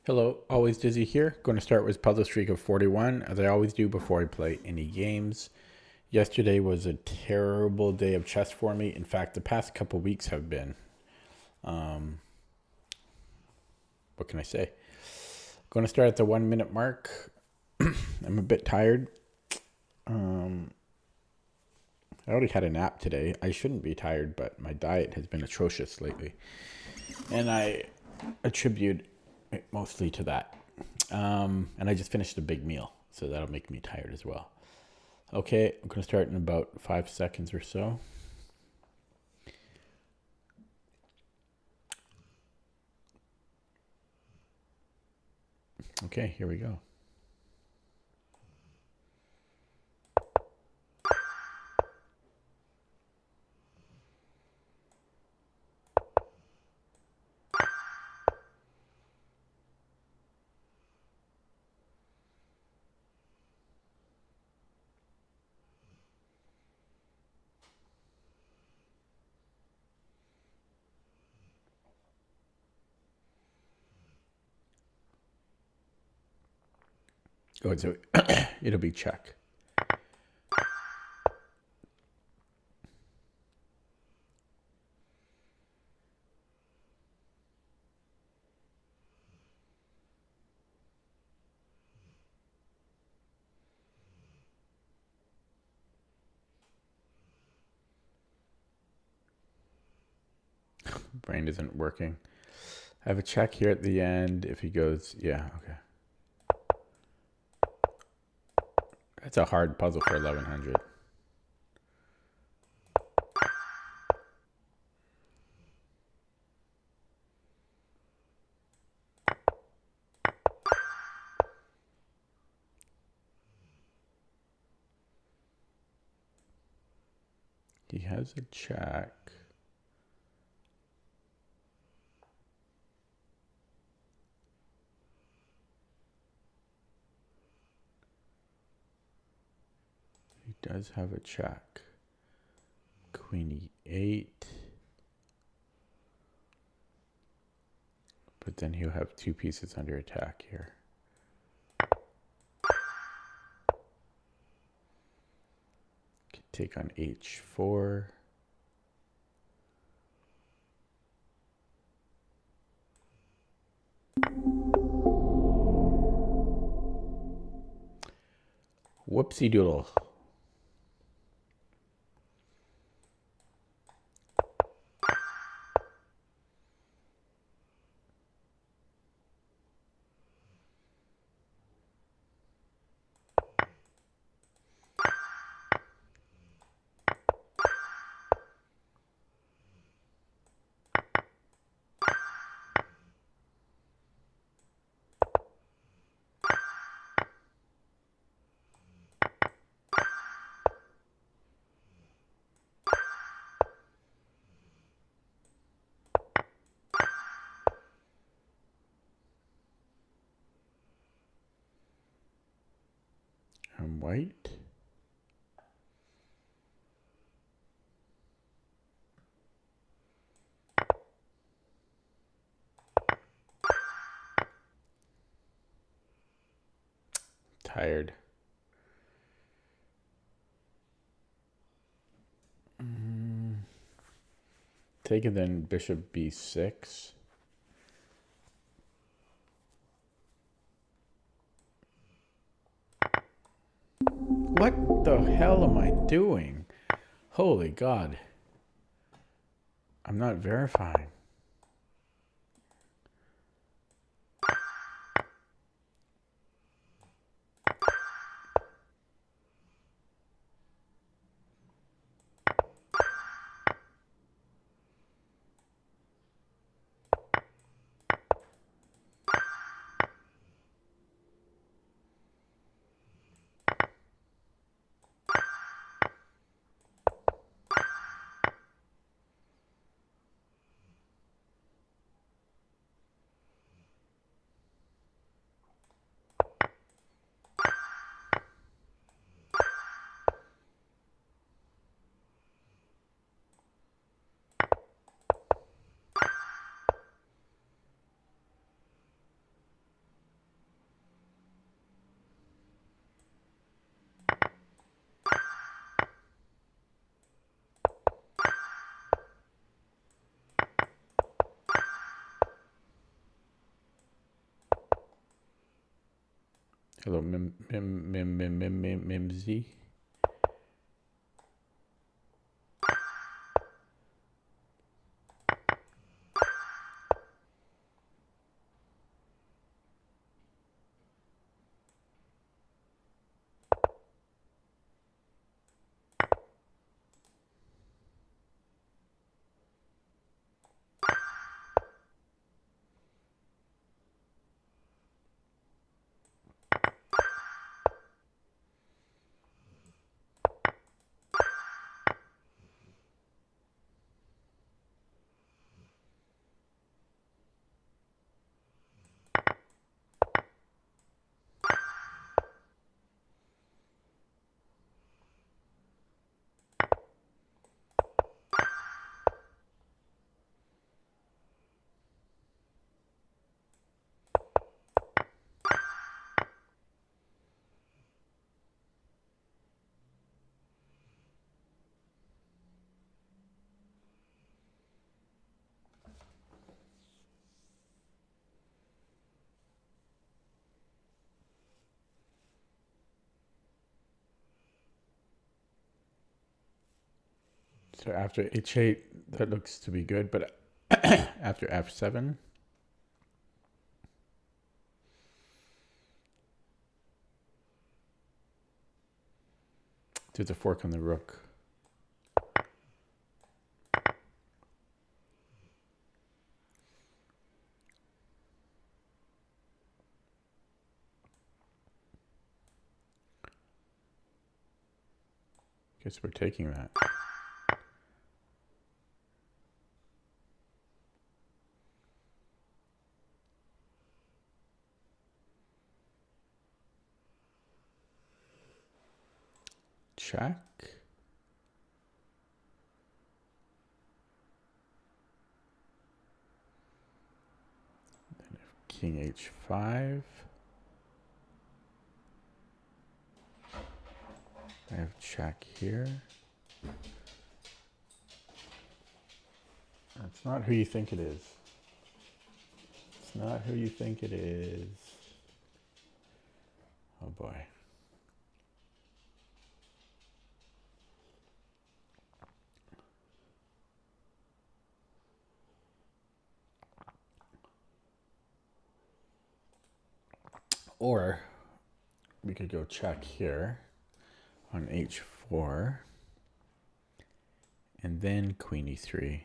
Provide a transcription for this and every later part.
Hello, always Dizzy here. Going to start with puzzle streak of 41, as I always do before I play any games. Yesterday was a terrible day of chess for me. In fact, the past couple weeks have been. What can I say? Going to start at the 1 minute mark. I'm a bit tired. I already had a nap today. I shouldn't be tired, but my diet has been atrocious lately. And I attribute it mostly to that. And I just finished a big meal, so that'll make me tired as well. Okay, I'm going to start in about 5 seconds or so. Okay, here we go. Oh, so it'll be check. Brain isn't working. I have a check here at the end. If he goes, yeah, okay. That's a hard puzzle for 1100. He has a check. He does have a check. Queen e8. But then he'll have two pieces under attack here. Could take on h4. Whoopsie doodle. I'm white. Tired. Take it then bishop b6. What the hell am I doing? Holy God. I'm not verifying. Hello, Mimsy. So after H8, that looks to be good, but after F7, there's a fork on the rook. Guess we're taking that. Check. Then if King H5. I have check here. That's not who you think it is. It's not who you think it is. Oh boy. Or we could go check here on H4 and then Queen E3.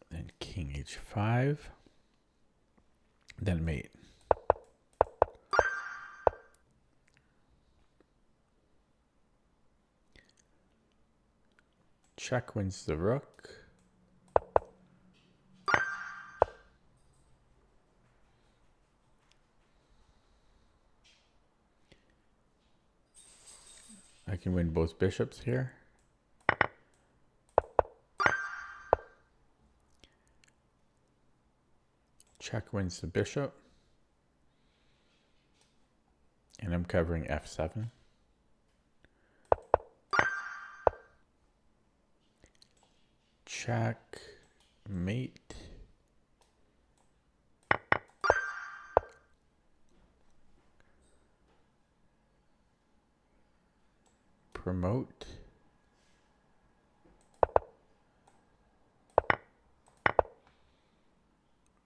Then King H5. Then mate. Check wins the rook. I can win both bishops here. Check wins the bishop. And I'm covering F7. Check, mate. Promote.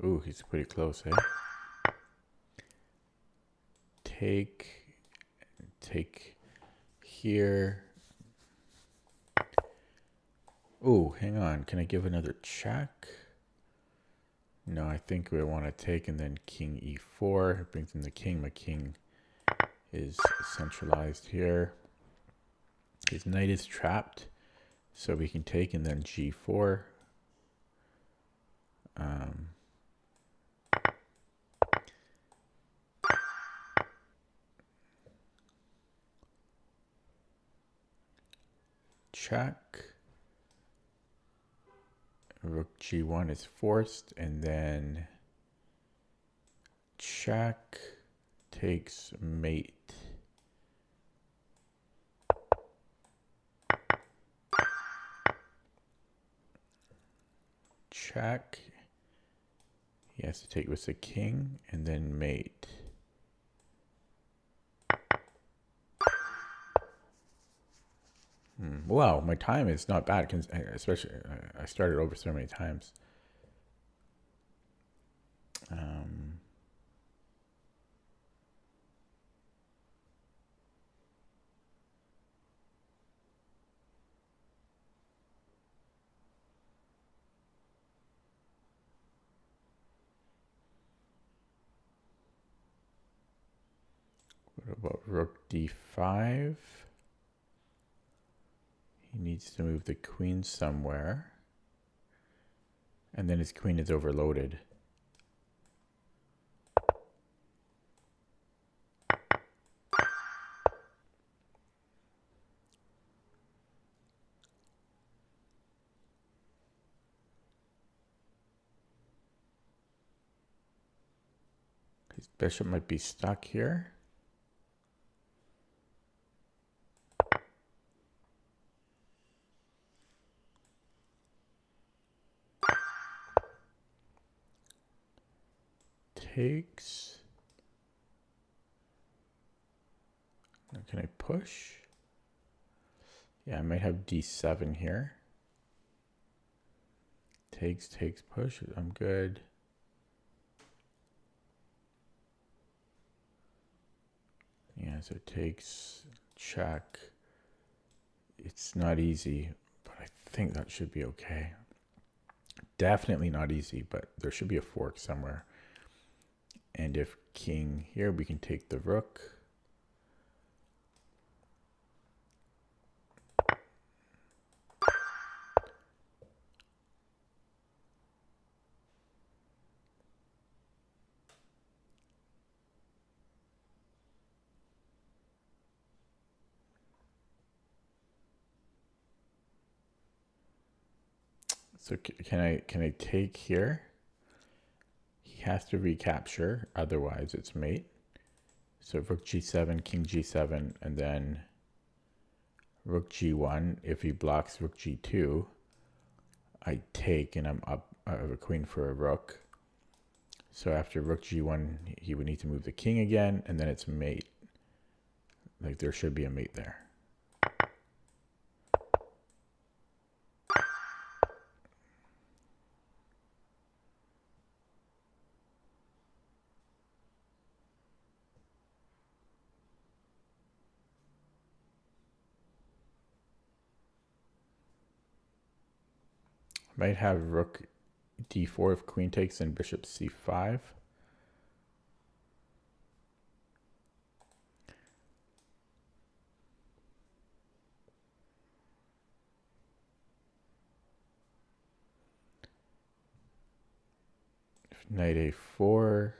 Ooh, he's pretty close, eh? Take here. Ooh, hang on. Can I give another check? No, I think we want to take and then King E4. It brings in the king. My king is centralized here. His knight is trapped, so we can take and then G4. Check. Rook G1 is forced, and then check takes mate. Check, He has to take with the king and then mate. Wow, my time is not bad, especially I started over so many times. What about rook d5? He needs to move the queen somewhere. And then his queen is overloaded. His bishop might be stuck here. Takes. Now can I push? Yeah, I might have d7 here. Takes, push. I'm good. Yeah, so takes, check. It's not easy, but I think that should be okay. Definitely not easy, but there should be a fork somewhere. And if king here, we can take the rook. So can I take here? He has to recapture, otherwise it's mate. So rook g7, king g7, and then rook g1. If he blocks rook g2, I take and I'm up. I have a queen for a rook. So after rook g1, he would need to move the king again, and then it's mate. Like there should be a mate there. Might have rook d4 if queen takes and bishop c5. If knight a4,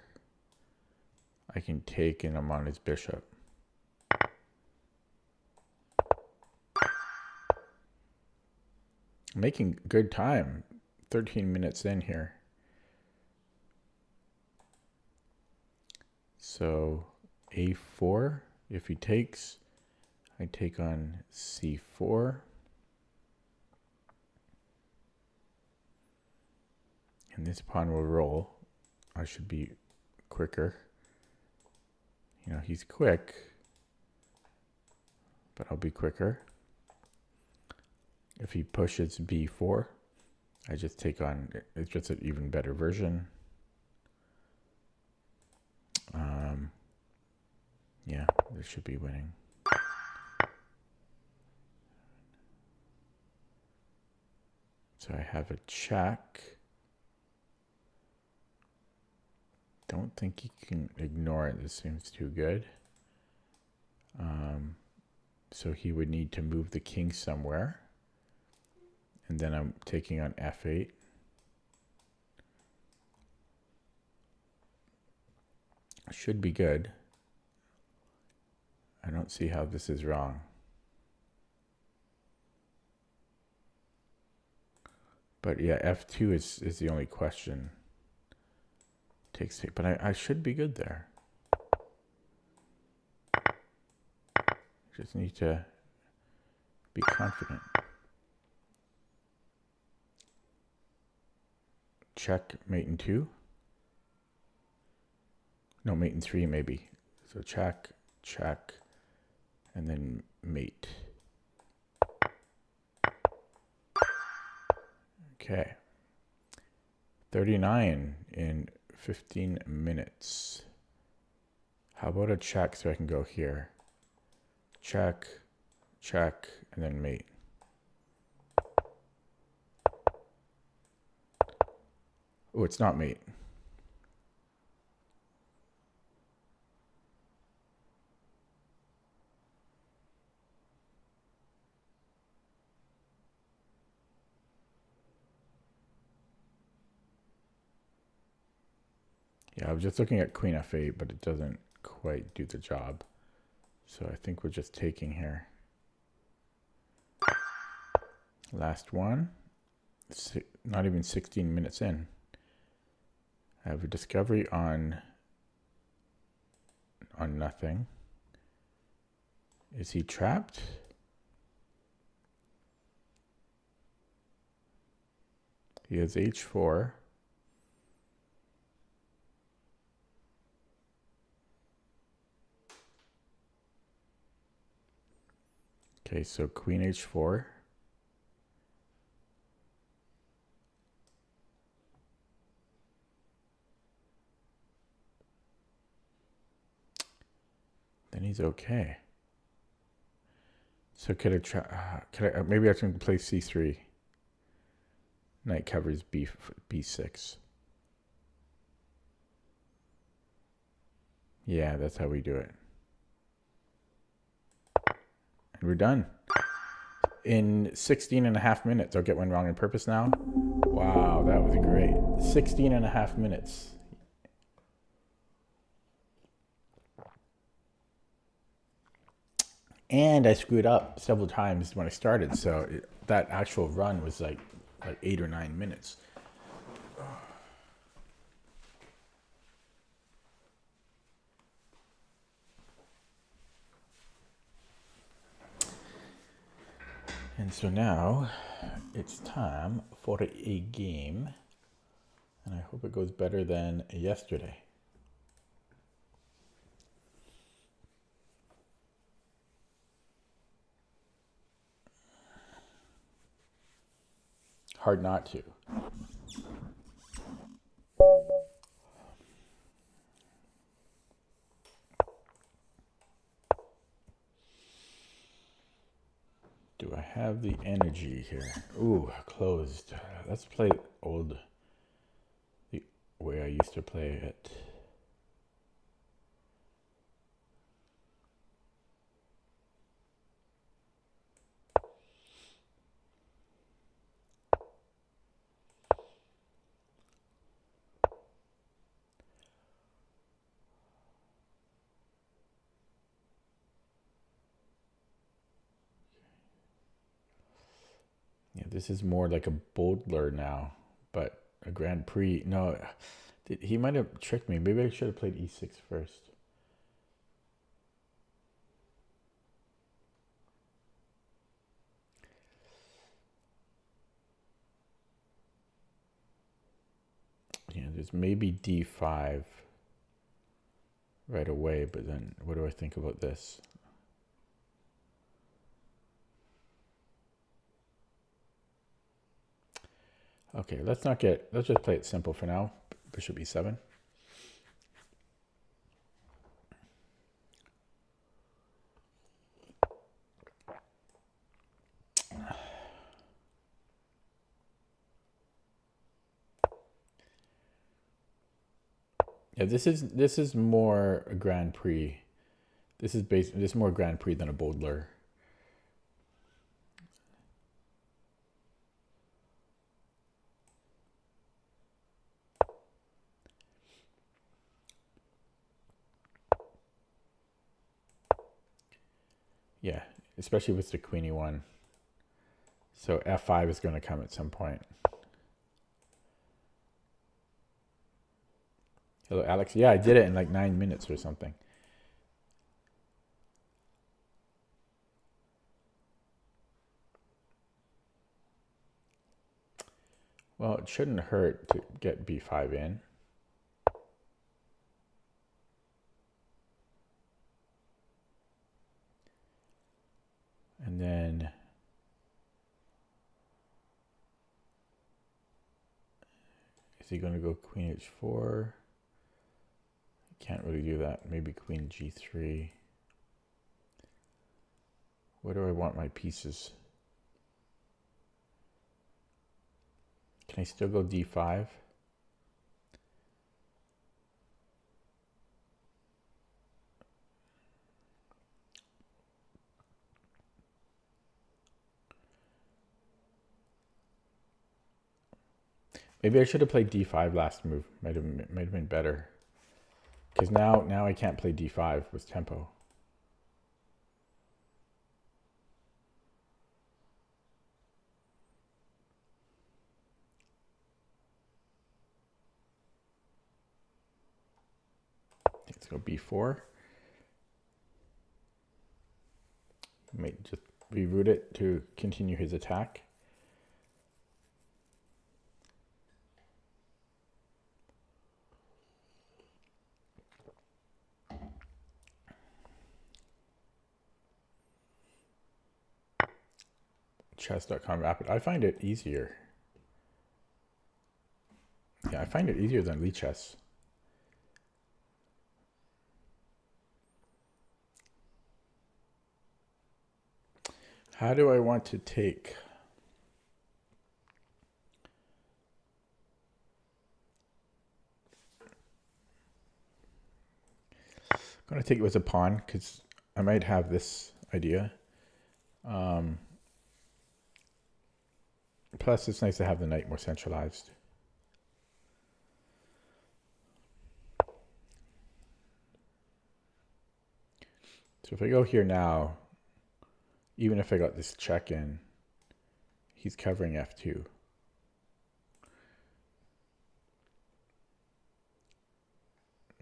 I can take and I'm on his bishop. Making good time. 13 minutes in here. So a4, if he takes, I take on c4. And this pawn will roll. I should be quicker. You know, he's quick, but I'll be quicker. If he pushes b4, I just take on, it's just an even better version. Yeah, this should be winning. So I have a check. Don't think he can ignore it. This seems too good. So he would need to move the king somewhere. And then I'm taking on f8. Should be good. I don't see how this is wrong. But yeah, f2 is the only question. Takes, but I should be good there. Just need to be confident. Check, mate in 2. No, mate in 3 maybe. So check, check, and then mate. Okay. 39 in 15 minutes. How about a check so I can go here? Check, check, and then mate. Oh, it's not mate. Yeah, I was just looking at Queen F8, but it doesn't quite do the job. So I think we're just taking here. Last one. Not even 16 minutes in. I have a discovery on nothing. Is he trapped? He has H4. Okay, so Queen H4. Then he's okay. So could I maybe I can play C3. Knight covers B6. Yeah, that's how we do it. And we're done. In 16 and a half minutes. I'll get one wrong on purpose now. Wow, that was great. 16 and a half minutes. And I screwed up several times when I started, so that actual run was like 8 or 9 minutes. And so now it's time for a game, and I hope it goes better than yesterday. Hard not to. Do I have the energy here? Ooh, closed. Let's play the way I used to play it. Yeah, this is more like a bowler now, but a Grand Prix. No, he might have tricked me. Maybe I should have played E6 first. Yeah, there's maybe D5 right away, but then what do I think about this? Okay, let's just play it simple for now. Bishop E7. Yeah, this is more a Grand Prix. This is more Grand Prix than a bowler. Yeah, especially with the Queenie one. So F5 is going to come at some point. Hello, Alex. Yeah, I did it in like 9 minutes or something. Well, it shouldn't hurt to get B5 in. And then is he going to go queen h4? Can't really do that. Maybe queen g3. Where do I want my pieces? Can I still go d5? Maybe I should have played d5 last move. Might have been better. Because now I can't play d5 with tempo. Let's go b4. Might just reroute it to continue his attack. Chess.com Rapid. I find it easier. Yeah, I find it easier than Lichess. How do I want to take? I'm going to take it with a pawn because I might have this idea. Plus, it's nice to have the knight more centralized. So if I go here now, even if I got this check in, he's covering f2.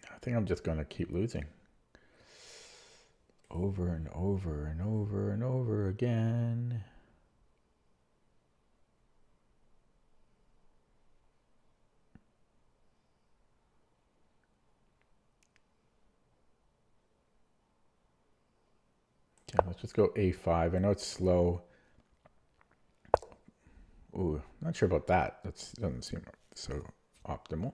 I think I'm just going to keep losing. Over and over and over and over again. Okay, let's just go a5. I know it's slow. Ooh, not sure about that. That doesn't seem so optimal.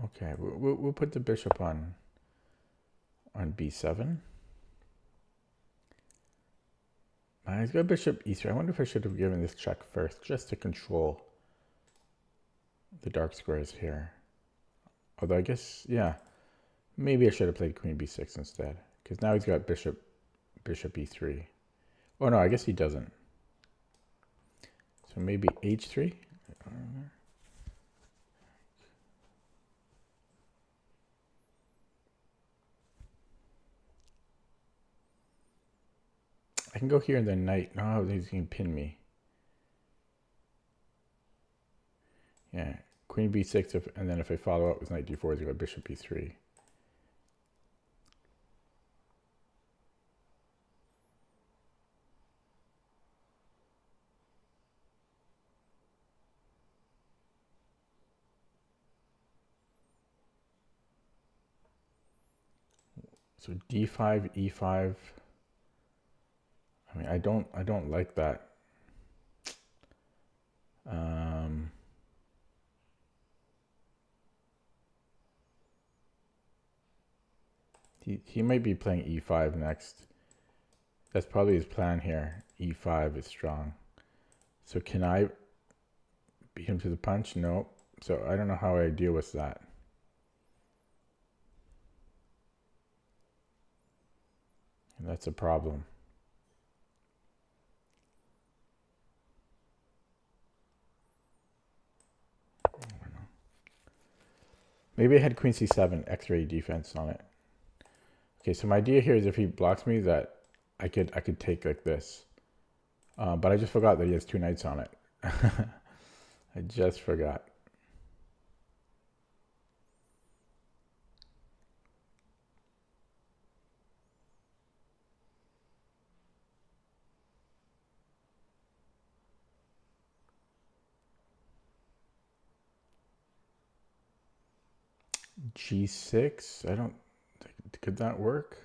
Okay, we'll put the bishop on b7. He's got bishop e3. I wonder if I should have given this check first, just to control the dark squares here. Although I guess, yeah, maybe I should have played queen b6 instead, because now he's got bishop e3. Oh no, I guess he doesn't. So maybe h3. I can go here and then knight. No, he's going to pin me. Yeah, queen b6, and then if I follow up with knight d4, he's got bishop e3. So d5, e5. I mean, I don't like that. He might be playing e5 next. That's probably his plan here. e5 is strong. So can I beat him to the punch? No. So I don't know how I deal with that. And that's a problem. Maybe I had queen c7, x-ray defense on it. Okay, so my idea here is if he blocks me, that I could take like this. But I just forgot that he has two knights on it. I just forgot. G6, I don't think Could that work?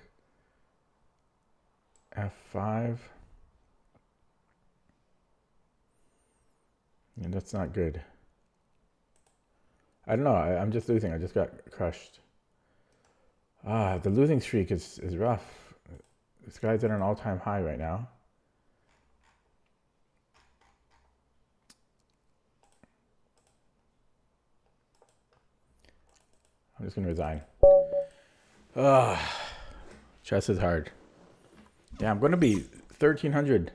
F5. And that's not good. I don't know. I'm just losing. I just got crushed. The losing streak is rough. This guy's at an all-time high right now. I'm just going to resign. Chess is hard. Yeah, I'm going to be 1,300.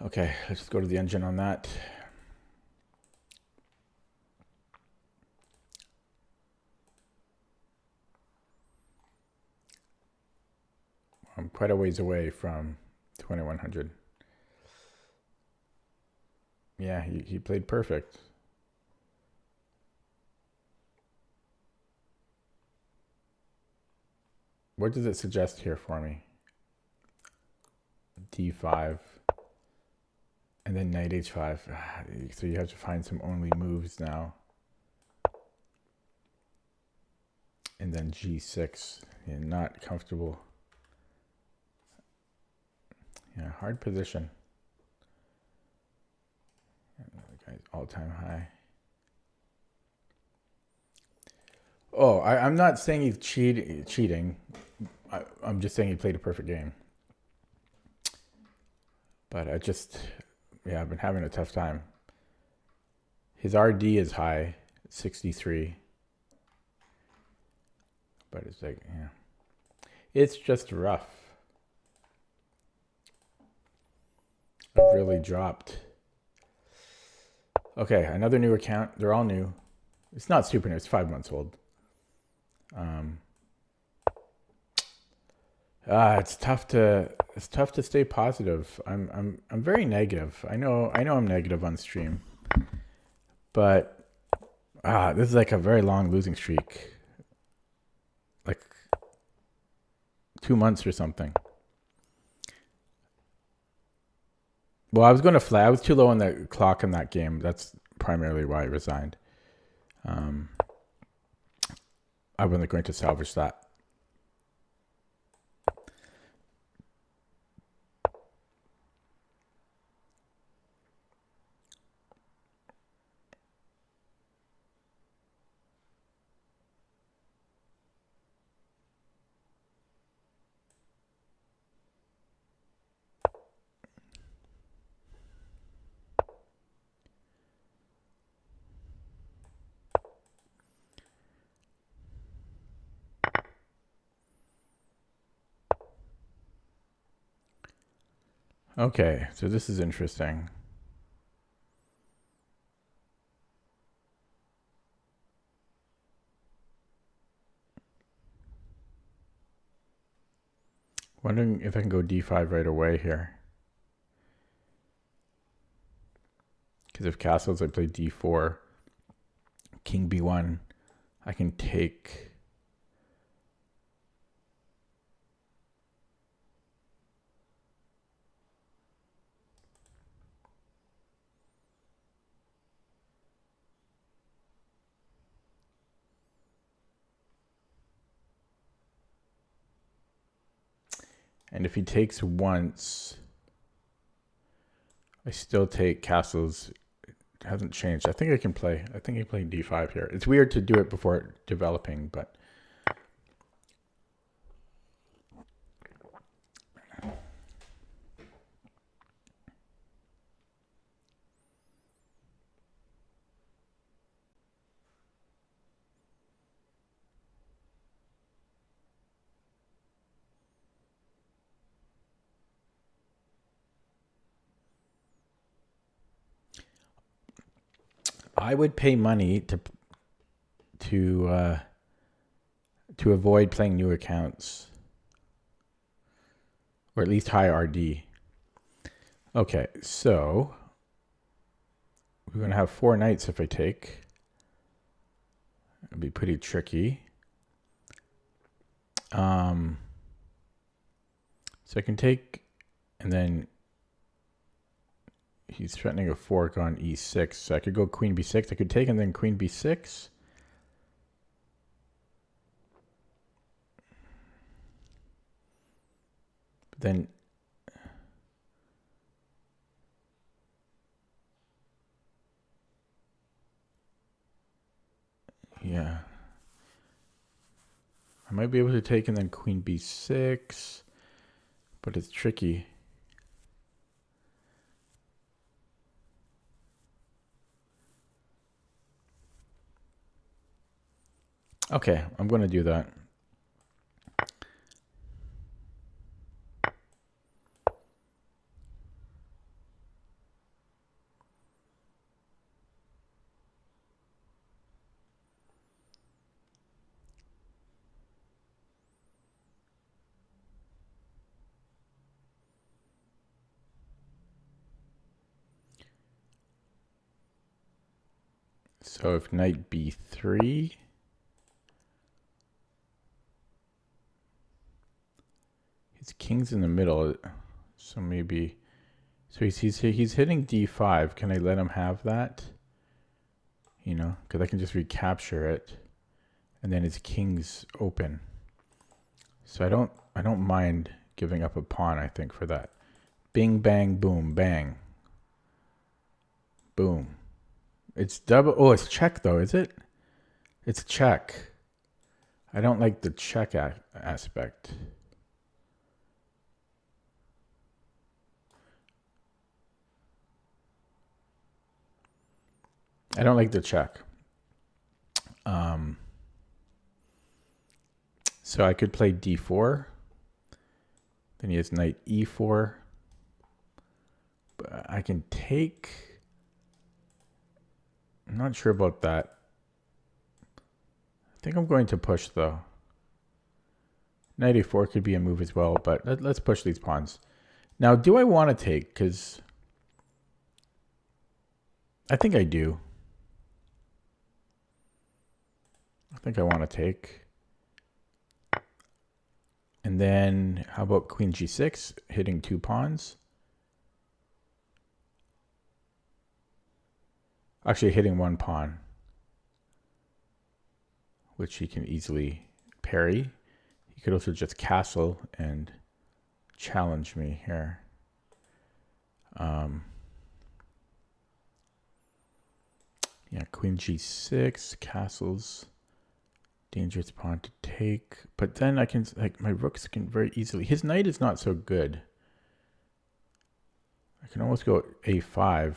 Okay, let's just go to the engine on that. I'm quite a ways away from 2,100. Yeah, he played perfect. What does it suggest here for me? D5. And then knight h5. So you have to find some only moves now. And then g6. Yeah, not comfortable. Yeah, hard position. Another guy's all-time high. Oh, I'm not saying he's cheating. I'm just saying he played a perfect game. But I've been having a tough time. His RD is high, 63. But it's like, yeah. It's just rough. I've really dropped. Okay, another new account. They're all new. It's not super new. It's 5 months old. It's tough to stay positive. I'm very negative. I know I'm negative on stream, but this is like a very long losing streak, like 2 months or something. Well, I was going to flag. I was too low on the clock in that game. That's primarily why I resigned. I wasn't going to salvage that. Okay, so this is interesting. Wondering if I can go d5 right away here. Because if castles, I play d4, king b1, I can take. And if he takes once, I still take castles. It hasn't changed. I think I can play. I think I play d5 here. It's weird to do it before developing, but. I would pay money to avoid playing new accounts, or at least high RD. Okay, so we're gonna have 4 knights if I take. It'd be pretty tricky. So I can take, and then he's threatening a fork on e6. So I could go queen b6. I could take and then queen b6. But then yeah. I might be able to take and then queen b6, but it's tricky. Okay, I'm going to do that. So if knight b3, his king's in the middle, so maybe, so he's hitting d5. Can I let him have that? You know, because I can just recapture it, and then his king's open. So I don't mind giving up a pawn, I think, for that. Bing, bang, boom, bang. Boom. It's double. Oh, it's check though, is it? It's check. I don't like the check aspect. I don't like the check. So I could play d4. Then he has knight e4. But I can take. I'm not sure about that. I think I'm going to push though. Knight a4 could be a move as well, but let's push these pawns. Now, do I want to take? Because I think I do. I think I want to take. And then how about queen g6, hitting 2 pawns? Actually hitting 1 pawn, which he can easily parry. He could also just castle and challenge me here. Yeah, queen g6, castles. Dangerous pawn to take. But then I can, like, my rooks can very easily. His knight is not so good. I can almost go a5.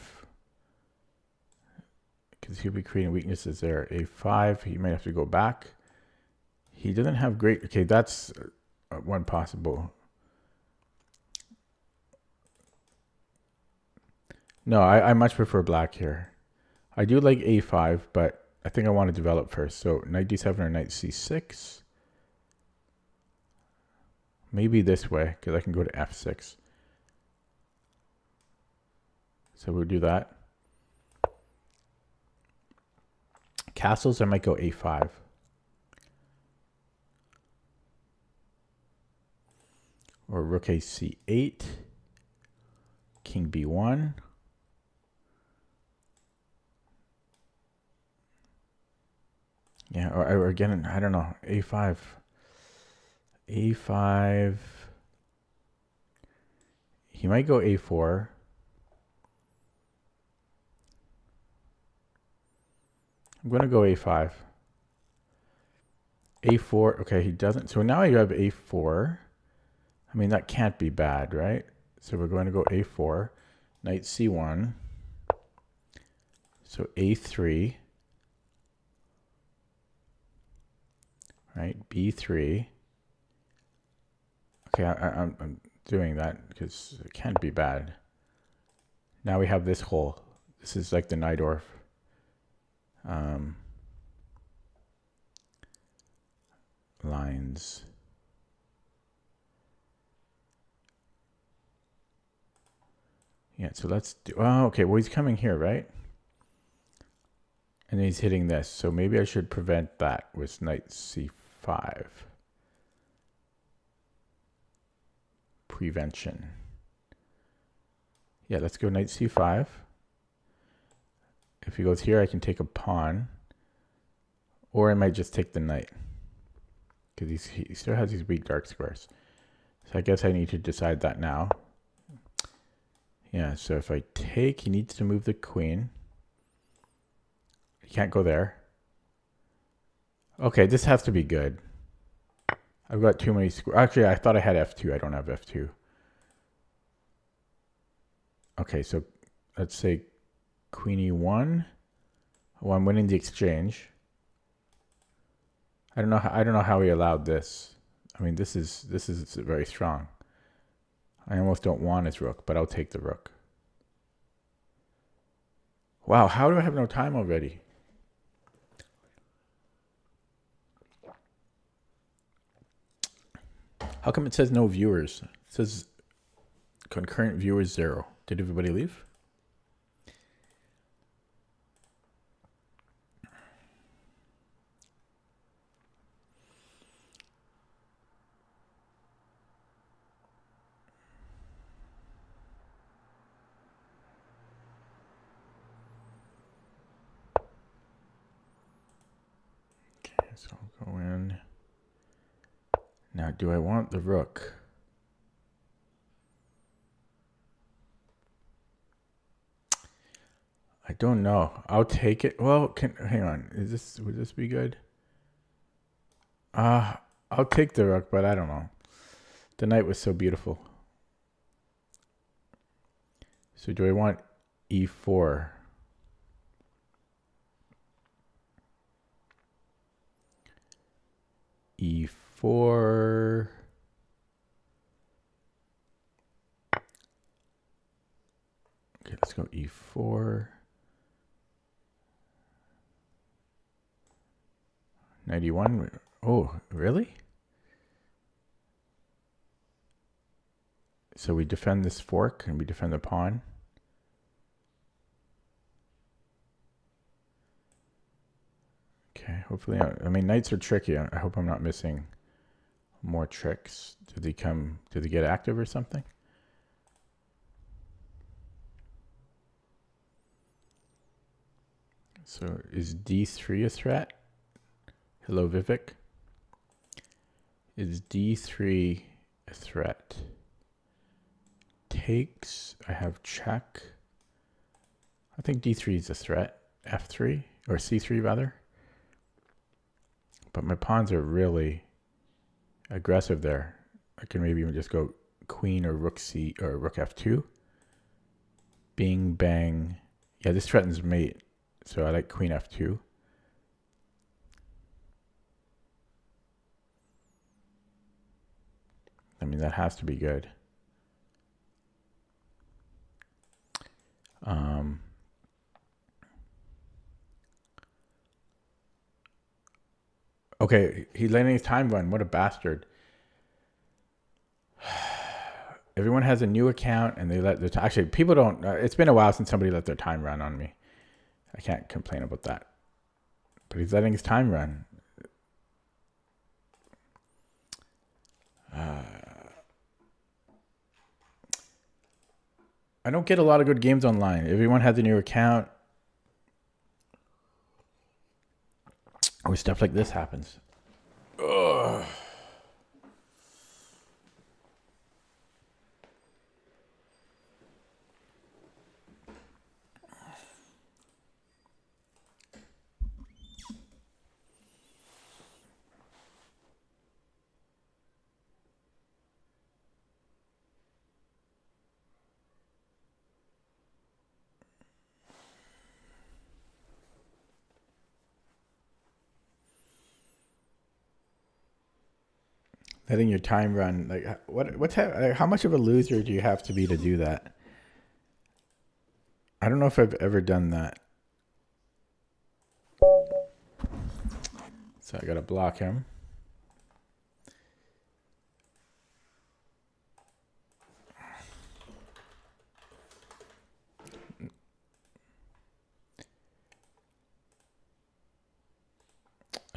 Because he'll be creating weaknesses there. a5, he might have to go back. He doesn't have great... Okay, that's one possible. No, I much prefer black here. I do like a5, but I think I want to develop first. So knight d7 or knight c6. Maybe this way, because I can go to f6. So we'll do that. Castles, I might go a5. Or rook a c8. King b1. Yeah, or again, I don't know, a5. a5. He might go a4. I'm going to go a5. a4. Okay, he doesn't. So now I have a4. I mean, that can't be bad, right? So we're going to go a4. Knight c1. So a3. Right, b3. Okay, I'm doing that because it can't be bad. Now we have this hole. This is like the Najdorf. Lines. Yeah, so let's do... Oh, okay, well, he's coming here, right? And he's hitting this. So maybe I should prevent that with knight c5. Prevention. Yeah, let's go knight c5. If he goes here, I can take a pawn. Or I might just take the knight. Because he still has these weak dark squares. So I guess I need to decide that now. Yeah, so if I take, he needs to move the queen. He can't go there. Okay, this has to be good. I've got too many squares. Actually, I thought I had f2. I don't have f2. Okay, so let's say queen e1. Oh, I'm winning the exchange. I don't know how he allowed this. I mean, this is very strong. I almost don't want his rook, but I'll take the rook. Wow, how do I have no time already? How come it says no viewers? It says concurrent viewers 0. Did everybody leave? Okay, so I'll go in. Now, do I want the rook? I don't know. I'll take it. Well, hang on. Would this be good? I'll take the rook, but I don't know. The knight was so beautiful. So do I want e4? E4. Okay, let's go e4. 91. Oh, really? So we defend this fork and we defend the pawn. Okay, hopefully, I mean, knights are tricky. I hope I'm not missing more tricks. Do they get active or something? So is d3 a threat? Hello, Vivek. Is d3 a threat? Takes, I have check. I think d3 is a threat. f3, or c3 rather. But my pawns are really aggressive there. I can maybe even just go queen or rook c or rook f2. Bing, bang. Yeah, this threatens mate. So I like queen f2. I mean, that has to be good. Okay, he's letting his time run. What a bastard. Everyone has a new account and they let their time. Actually, people don't. It's been a while since somebody let their time run on me. I can't complain about that. But he's letting his time run. I don't get a lot of good games online. Everyone has a new account. Or stuff like this happens. Ugh. Letting your time run, like how much of a loser do you have to be to do that? I don't know if I've ever done that. So I gotta block him.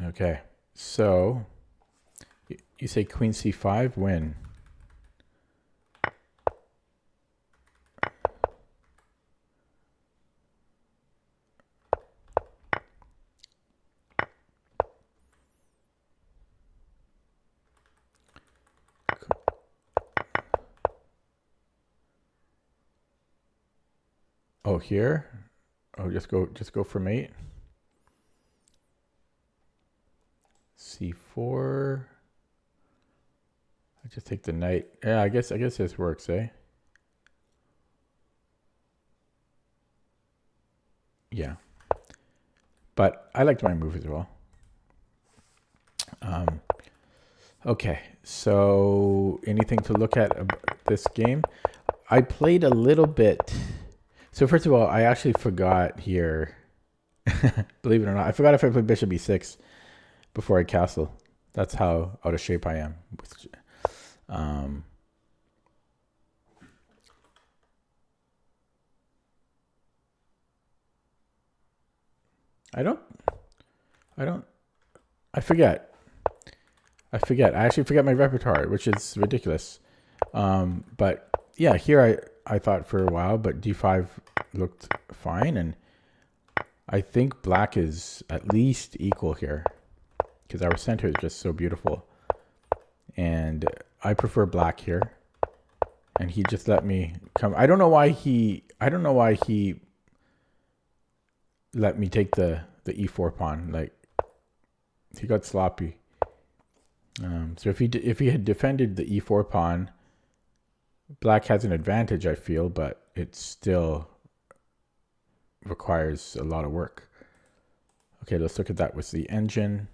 Okay, so you say queen c5, win. Oh, here? Oh, just go for mate. C4. I just take the knight. Yeah, I guess this works, eh? Yeah. But I liked my move as well. Okay, so anything to look at about this game? I played a little bit. So first of all, I actually forgot here. Believe it or not, I forgot if I played bishop e6 before I castle. That's how out of shape I am. Um, I don't. I don't. I forget. I actually forget my repertoire, which is ridiculous. But yeah, here I thought for a while, but d5 looked fine, and I think black is at least equal here because our center is just so beautiful, and I prefer black here. And he just let me come. I don't know why he let me take the e4 pawn. Like, he got sloppy. So if he had defended the e4 pawn, black has an advantage, I feel, but it still requires a lot of work. Okay, let's look at that with the engine.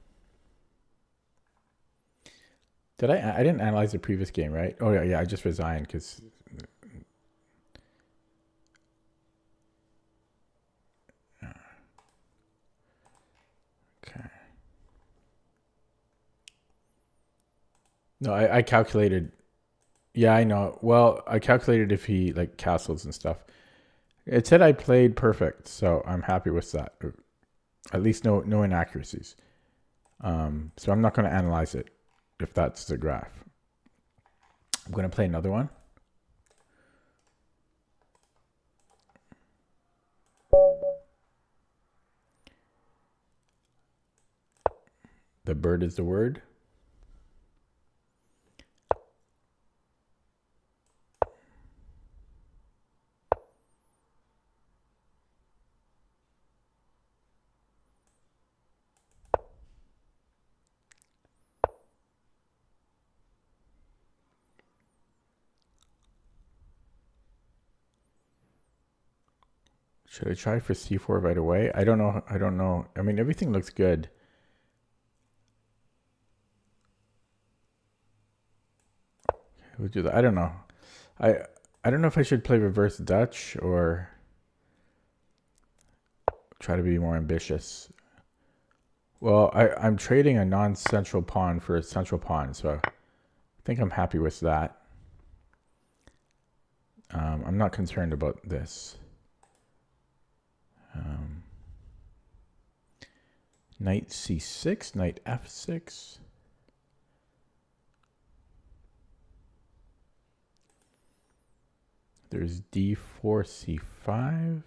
Did I didn't analyze the previous game, right? Oh yeah, I just resigned because okay. No, I calculated. Yeah, I know. Well, I calculated if he like castles and stuff. It said I played perfect, so I'm happy with that. At least no inaccuracies. So I'm not going to analyze it if that's the graph. I'm going to play another one. The bird is the word. Should I try for c4 right away? I don't know. I mean, everything looks good. We'll do that. I don't know. I don't know if I should play reverse Dutch or try to be more ambitious. Well, I'm trading a non-central pawn for a central pawn, so I think I'm happy with that. I'm not concerned about this. Knight c6, knight f6. There's d4, c5.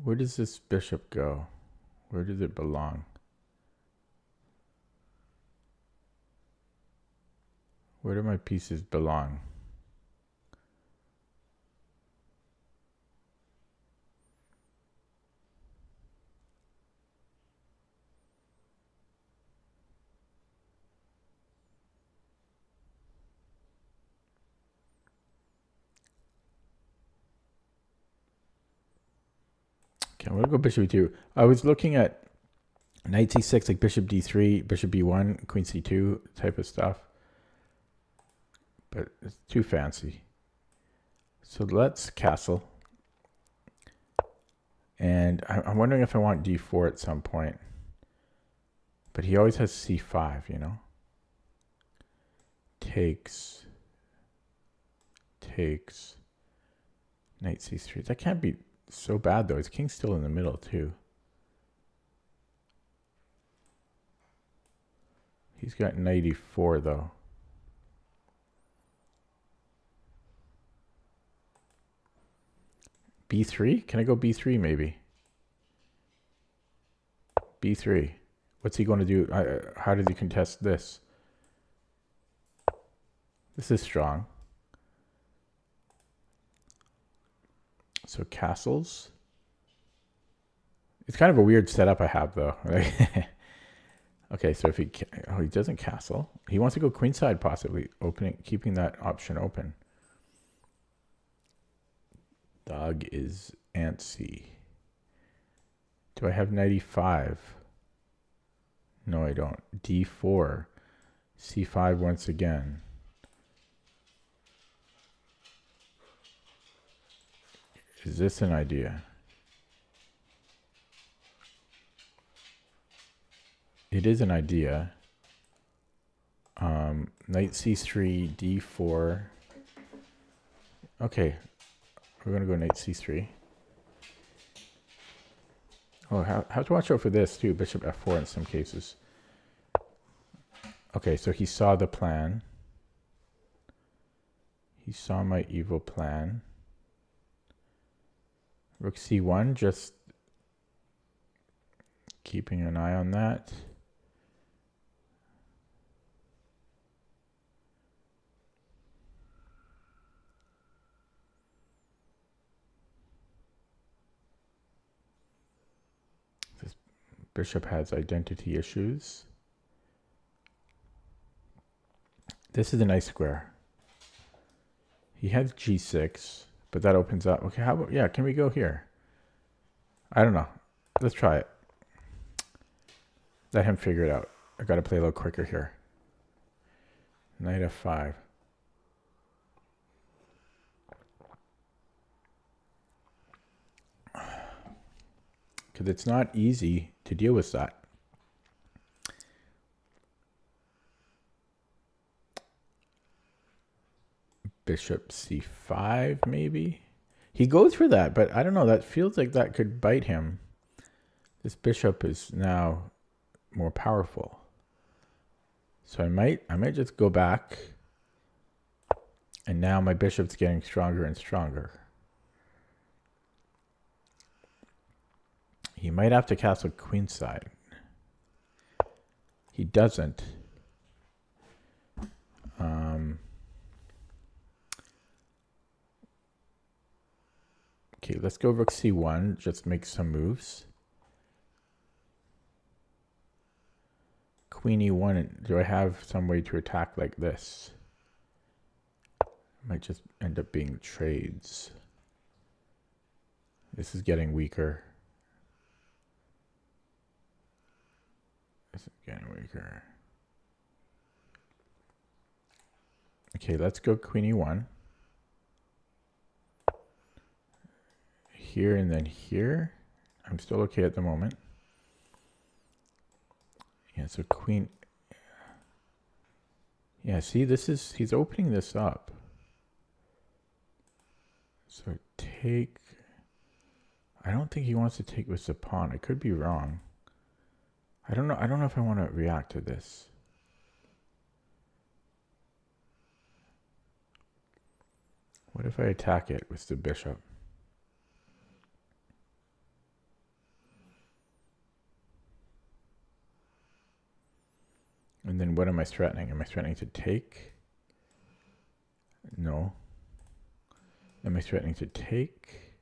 Where does this bishop go? Where does it belong? Where do my pieces belong? Okay, I'm gonna go bishop e2. I was looking at knight c6, like bishop d3, bishop b1, queen c2 type of stuff, but it's too fancy. So let's castle. And I'm wondering if I want d4 at some point. But he always has c5, you know? Takes. Knight c3. That can't be so bad, though. His king's still in the middle, too. He's got knight e4, though. b3? Can I go b3, maybe? b3. What's he going to do? How does he contest this? This is strong. So castles. It's kind of a weird setup I have though. Right? Okay, so if he doesn't castle, he wants to go queenside possibly, keeping that option open. Dog is antsy. Do I have knight e5? No, I don't. d4, c5 once again. Is this an idea? It is an idea. Knight c3, d4. Okay, we're gonna go knight c3. Oh, have to watch out for this too. Bishop f4 in some cases. Okay, so he saw the plan. He saw my evil plan. Rook c1, just keeping an eye on that. This bishop has identity issues. This is a nice square. He has g6, but that opens up. Okay, how about, yeah, can we go here? I don't know. Let's try it. Let him figure it out. I got to play a little quicker here. Knight f5. Because it's not easy to deal with that. Bishop c5, maybe? He goes for that, but I don't know. That feels like that could bite him. This bishop is now more powerful. So I might just go back. And now my bishop's getting stronger and stronger. He might have to castle queenside. He doesn't. Okay, let's go rook c1. Just make some moves. Queen e1. Do I have some way to attack like this? Might just end up being trades. This is getting weaker. This is getting weaker. Okay, let's go queen e1. Here and then here. I'm still okay at the moment. Yeah, so queen. Yeah, see, he's opening this up. So take. I don't think he wants to take with the pawn. I could be wrong. I don't know if I want to react to this. What if I attack it with the bishop? And then what am I threatening? Am I threatening to take? No. Am I threatening to take?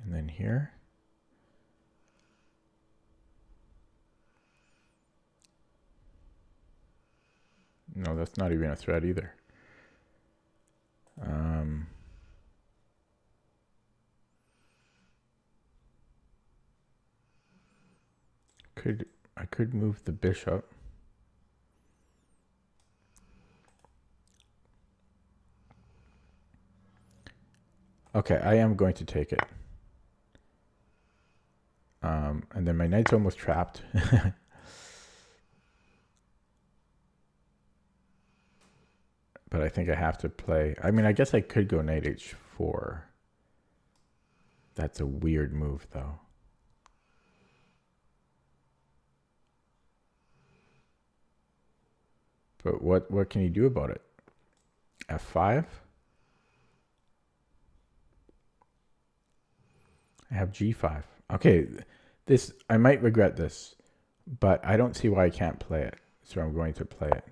And then here? No, that's not even a threat either. I could move the bishop. Okay, I am going to take it. And then my knight's almost trapped. But I think I have to play. I mean, I guess I could go knight h4. That's a weird move, though. But what can you do about it? f5? I have g5. Okay, this I might regret this, but I don't see why I can't play it. So I'm going to play it.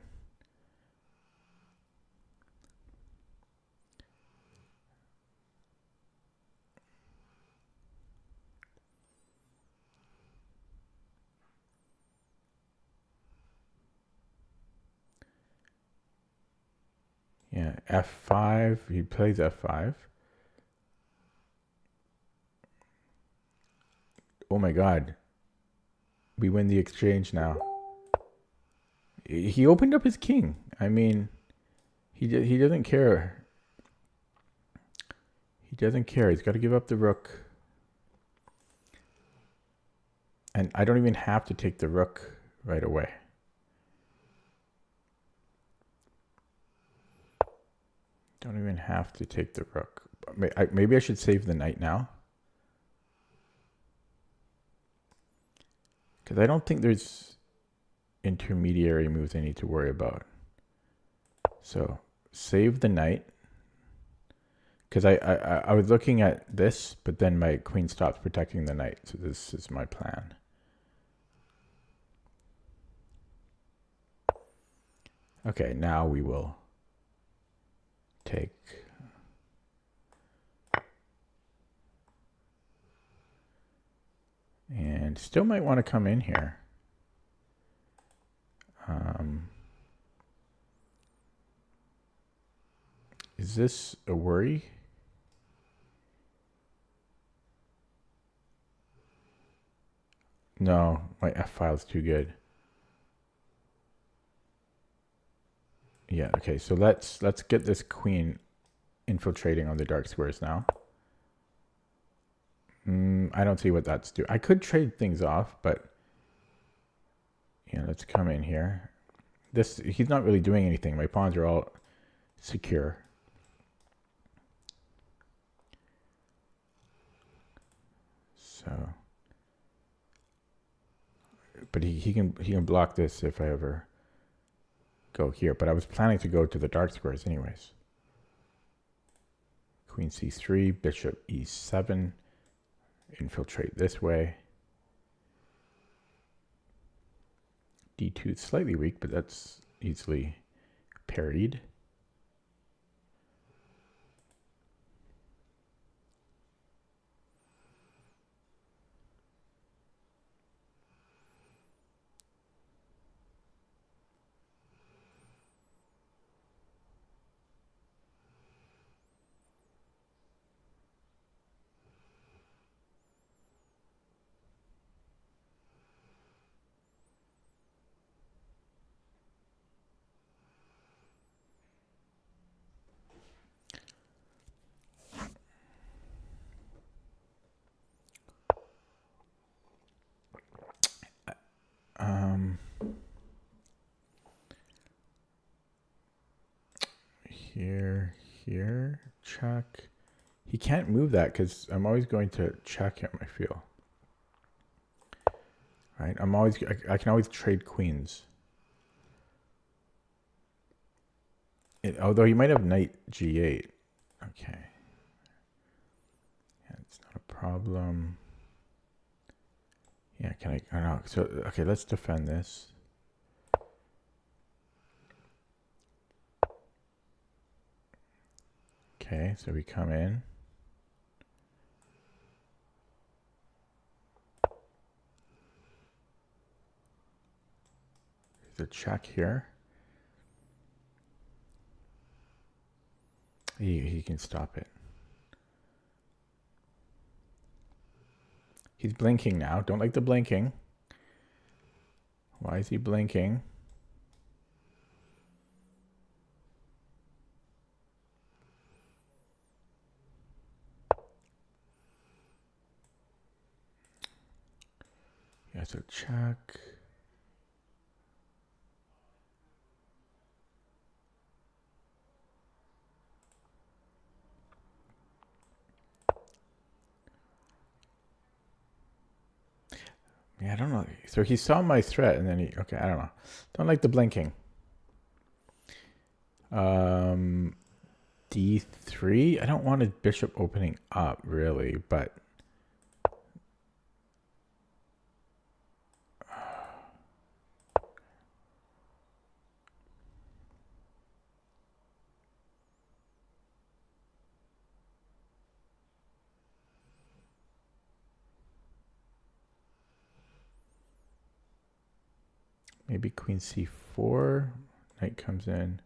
F5. He plays F5. Oh my God. We win the exchange now. He opened up his king. I mean, he doesn't care. He doesn't care. He's got to give up the rook. And I don't even have to take the rook right away. Don't even have to take the rook. Maybe I should save the knight now. Because I don't think there's intermediary moves I need to worry about. So save the knight. Because I was looking at this, but then my queen stops protecting the knight. So this is my plan. Okay, now we will take. And still might want to come in here. Is this a worry? No, my F file is too good. Yeah, okay, so let's get this queen infiltrating on the dark squares now. I don't see what that's doing. I could trade things off, but yeah, let's come in here. He's not really doing anything. My pawns are all secure. So, but he can block this if I ever go here. But I was planning to go to the dark squares anyways. Queen c3, bishop e7. Infiltrate this way. d2 is slightly weak, but that's easily parried. Here, check. He can't move that because I'm always going to check him, I feel. Right? I can always trade queens. Although he might have knight g8. Okay. Yeah, it's not a problem. Yeah, I don't know. So, okay, let's defend this. Okay, so we come in. There's a check here. He can stop it. He's blinking now. Don't like the blinking. Why is he blinking? Yeah, so check. Yeah, I don't know. So he saw my threat and then okay, I don't know. Don't like the blinking. D3. I don't want a bishop opening up really, but maybe queen c4. Knight comes in.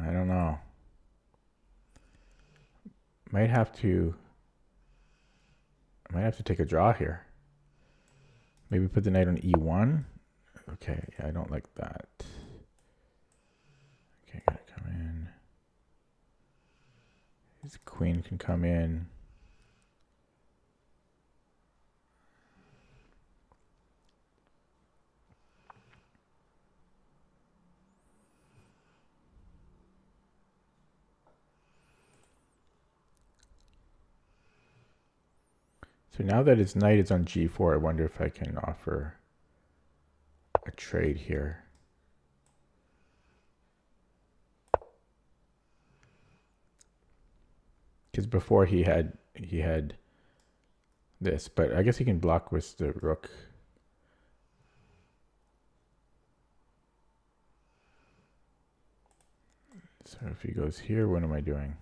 I don't know. Might have to take a draw here. Maybe put the knight on e1. Okay, I don't like that. Okay, gotta come in. His queen can come in. So now that his knight is on g4, I wonder if I can offer a trade here. Because before he had this, but I guess he can block with the rook. So if he goes here, what am I doing?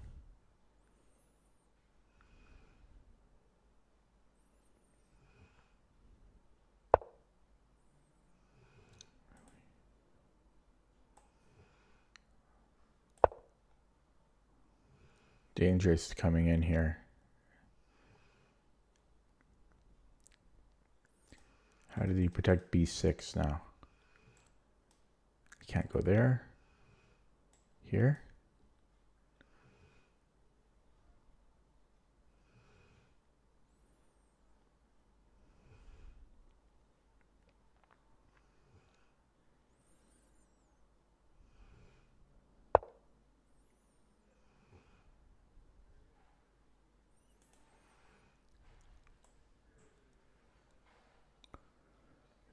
Dangerous coming in here. How did he protect b6 now? He can't go there. Here.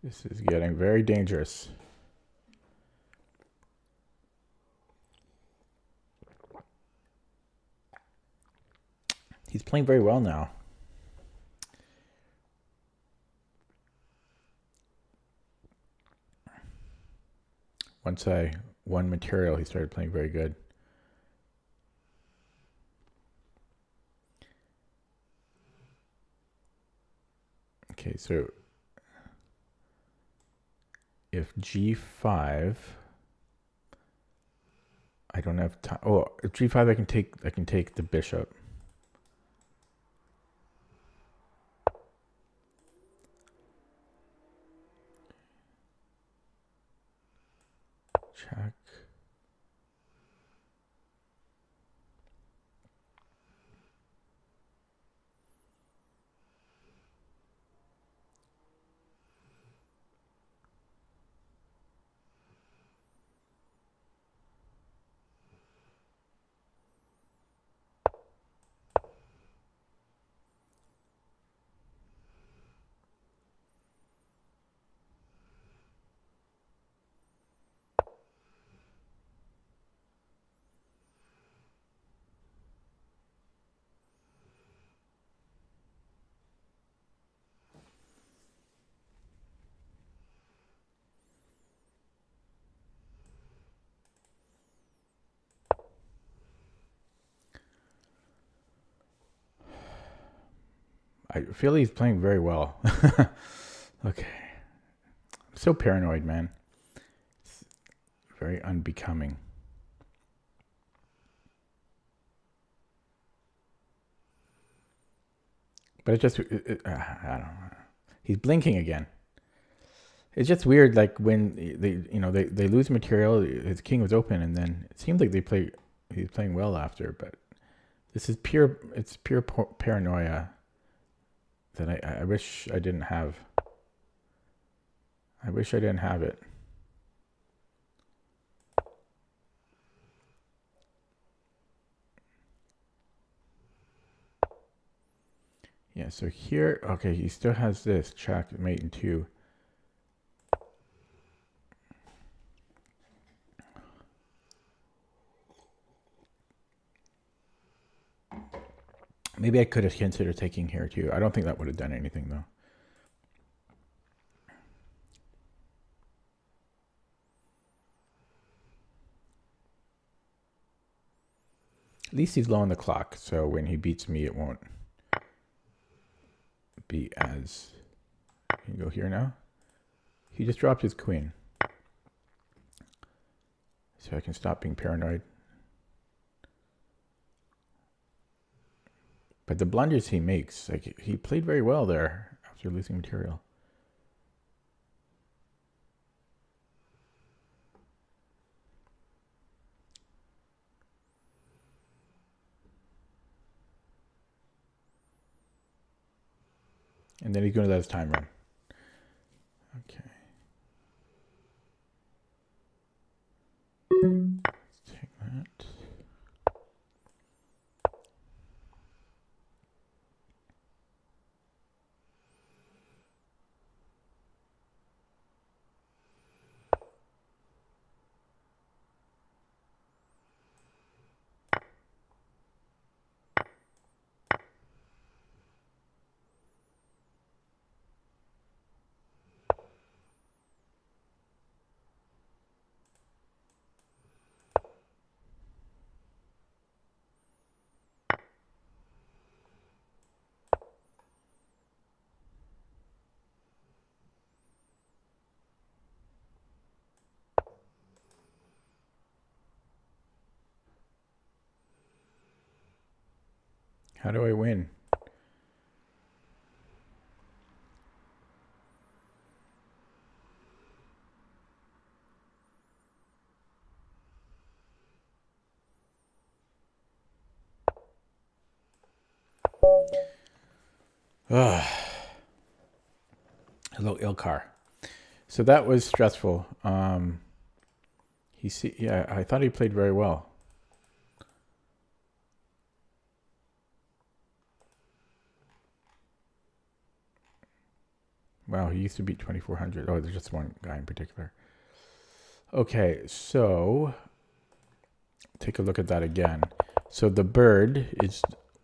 This is getting very dangerous. He's playing very well now. Once I won material, he started playing very good. Okay, so if g5, I don't have time. Oh, if g5, I can take the bishop. Check. I feel he's playing very well. Okay. I'm so paranoid, man. It's very unbecoming. But it just, I don't know. He's blinking again. It's just weird, like when they lose material, his king was open, and then it seems like he's playing well after, but this is pure paranoia that I wish I didn't have. I wish I didn't have it. Yeah, so here, okay, he still has this checkmate in 2. Maybe I could have considered taking here too. I don't think that would have done anything though. At least he's low on the clock, so when he beats me, it won't be as... Can you go here now? He just dropped his queen. So I can stop being paranoid. But the blunders he makes, like he played very well there after losing material. And then he's going to let his time run. Okay. Let's take that. How do I win? Hello, Ilkar. So that was stressful. Yeah, I thought he played very well. Wow, he used to beat 2400. Oh, there's just one guy in particular. Okay, so take a look at that again. So the bird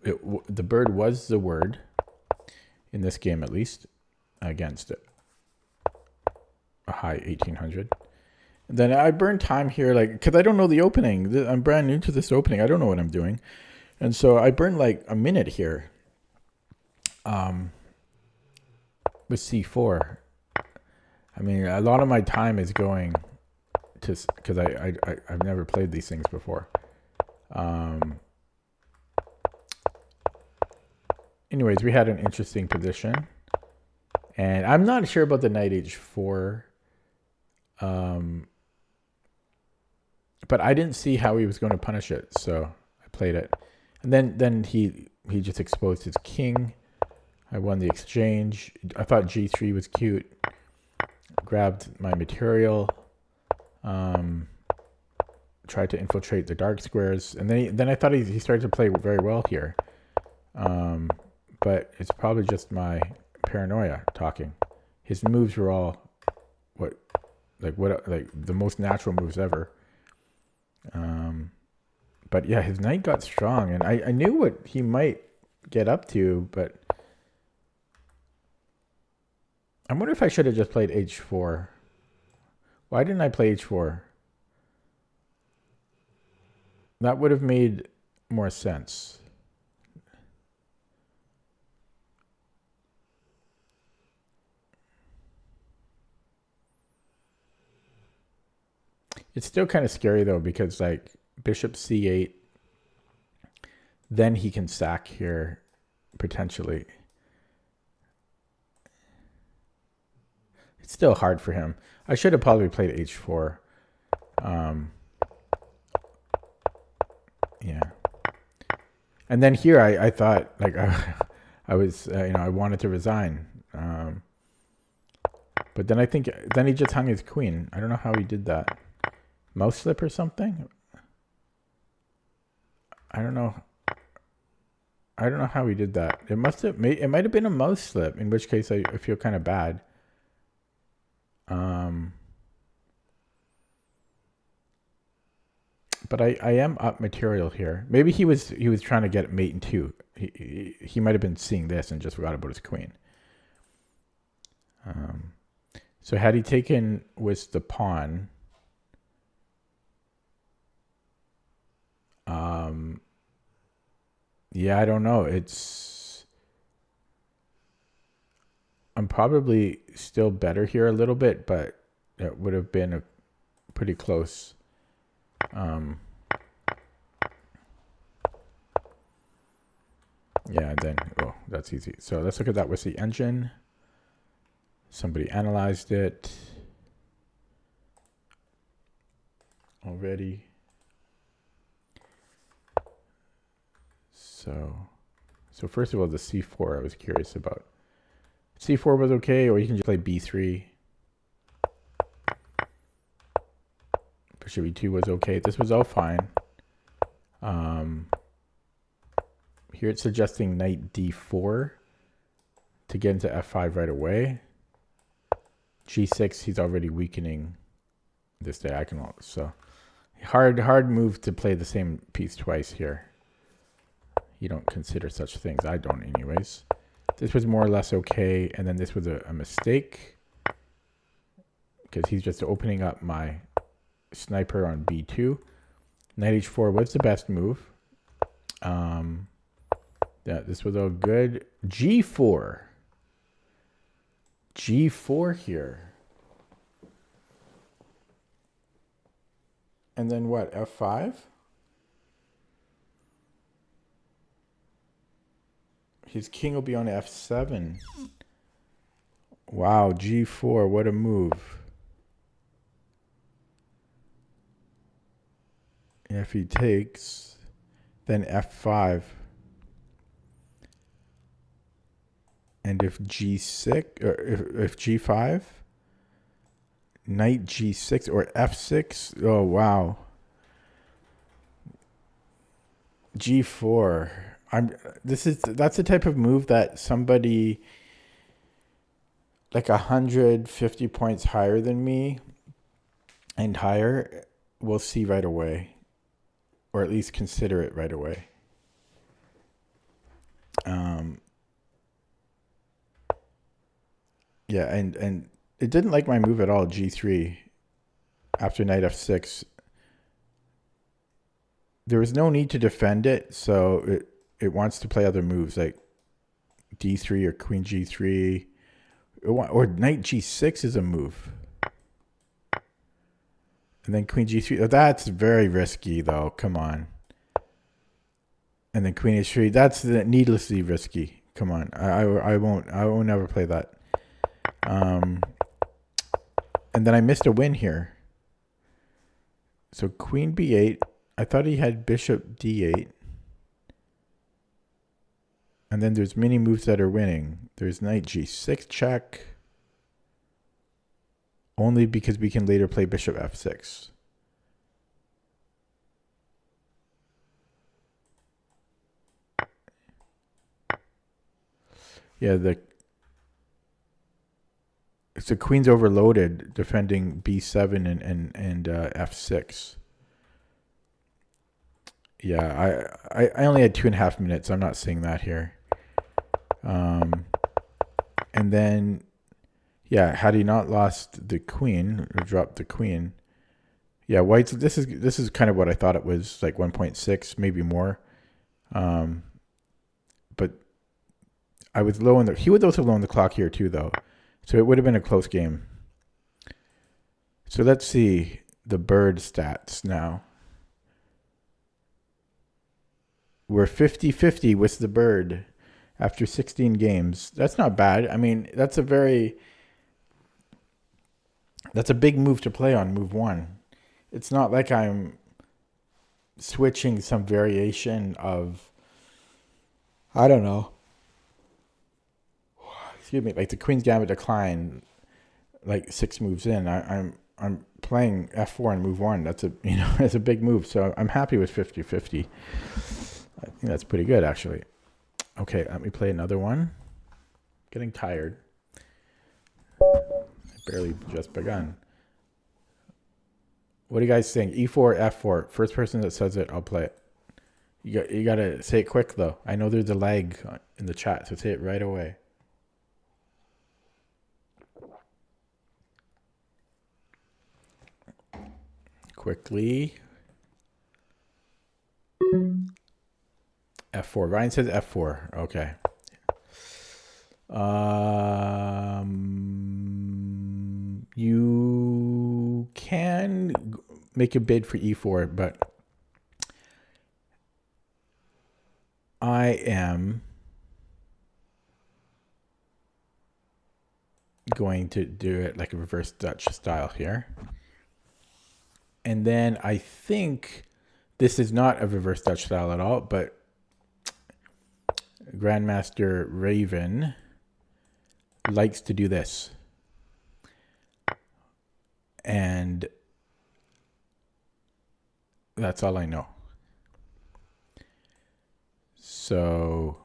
the bird was the word in this game, at least, against a high 1800. And then I burned time here, like, because I don't know the opening. I'm brand new to this opening. I don't know what I'm doing. And so I burned like a minute here with C4. I mean, a lot of my time is going to, because I've never played these things before. Anyways, we had an interesting position. And I'm not sure about the knight h4. But I didn't see how he was going to punish it, so I played it. And then he just exposed his king. I won the exchange. I thought g3 was cute. Grabbed my material. Tried to infiltrate the dark squares. And then I thought he started to play very well here. But it's probably just my paranoia talking. His moves were all like the most natural moves ever. But yeah, his knight got strong, and I knew what he might get up to, but I wonder if I should have just played h4. Why didn't I play h4? That would have made more sense. It's still kind of scary though, because like bishop c8, then he can sack here potentially. It's still hard for him. I should have probably played h4. Yeah. And then here I thought like I was I wanted to resign. But then I think he just hung his queen. I don't know how he did that. Mouse slip or something? I don't know how he did that. It might have been a mouse slip, in which case I feel kind of bad. But I am up material here. Maybe he was trying to get mate in two. He might have been seeing this and just forgot about his queen. So had he taken with the pawn, yeah, I don't know. I'm probably still better here a little bit, but it would have been pretty close. Yeah, and then, oh, that's easy. So let's look at that with the engine. Somebody analyzed it already. So first of all, the C4 I was curious about. C4 was okay, or you can just play B3. Bishop E2 was okay. This was all fine. Here it's suggesting knight D4 to get into F5 right away. G6, he's already weakening this diagonal. So hard move to play the same piece twice here. You don't consider such things. I don't anyways. This was more or less okay, and then this was a mistake because he's just opening up my sniper on B2. Knight H4 was the best move. Yeah, this was all good. G4. G4 here. And then what, F5? His king will be on F7. Wow, G4, what a move. If he takes, then F5. And if G6, or if G5, knight G6 or F6, oh wow. G4. That's the type of move that somebody like 150 points higher than me and higher will see right away, or at least consider it right away. Yeah, and it didn't like my move at all, G3, after knight F6. There was no need to defend it, so it wants to play other moves like D3 or queen G3, or knight G6 is a move. And then queen G3, that's very risky though, come on. And then queen H3, that's needlessly risky. Come on, I won't never play that. And then I missed a win here. So queen B8, I thought he had bishop D8. And then there's many moves that are winning. There's knight G6 check. Only because we can later play bishop F6. Yeah, the queen's overloaded defending B7 and F6. Yeah, I only had 2.5 minutes. I'm not seeing that here. And then, yeah, had he not lost the queen or dropped the queen, yeah, white's. This is kind of what I thought it was, like 1.6, maybe more. But I was low on the. He was also low on the clock here too, though. So it would have been a close game. So let's see the bird stats now. We're 50-50 with the bird after 16 games. That's not bad. I mean, that's a big move to play on move one. It's not like I'm switching some variation of, I don't know. Excuse me, like the Queen's Gambit decline, like 6 moves in. I'm playing F4 and move 1. That's that's a big move. So I'm happy with 50-50. I think that's pretty good actually. Okay, let me play another one. Getting tired. I barely just begun. What are you guys saying? E4, F4. First person that says it, I'll play it. You gotta say it quick though. I know there's a lag in the chat, so say it right away. Quickly. F4. Ryan says F4. Okay. You can make a bid for E4, but I am going to do it like a reverse Dutch style here. And then I think this is not a reverse Dutch style at all, but Grandmaster Raven likes to do this. And that's all I know. So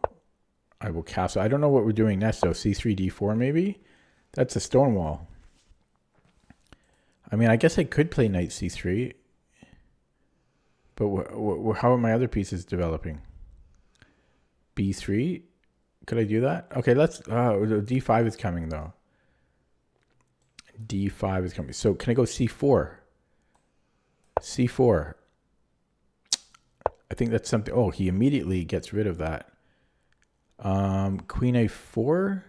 I will castle. I don't know what we're doing next, though. C3, D4 maybe? That's a stone wall. I mean, I guess I could play knight C3. But how are my other pieces developing? B3? Could I do that? Okay, let's... D5 is coming, though. D5 is coming. So can I go C4? C4. I think that's something... Oh, he immediately gets rid of that. Queen A4?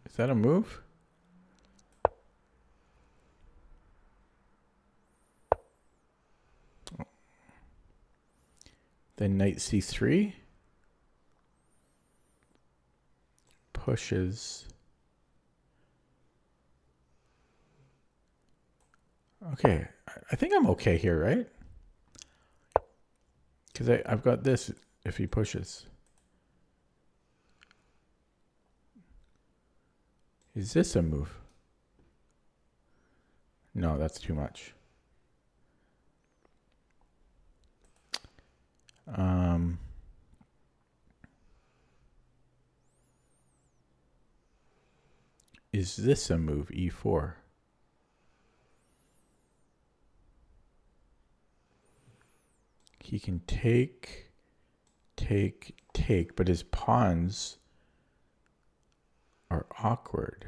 Is that a move? Then knight C3. Pushes. Okay, I think I'm okay here, right? Because I've got this if he pushes. Is this a move? No, that's too much. Is this a move? E4. He can take, but his pawns are awkward.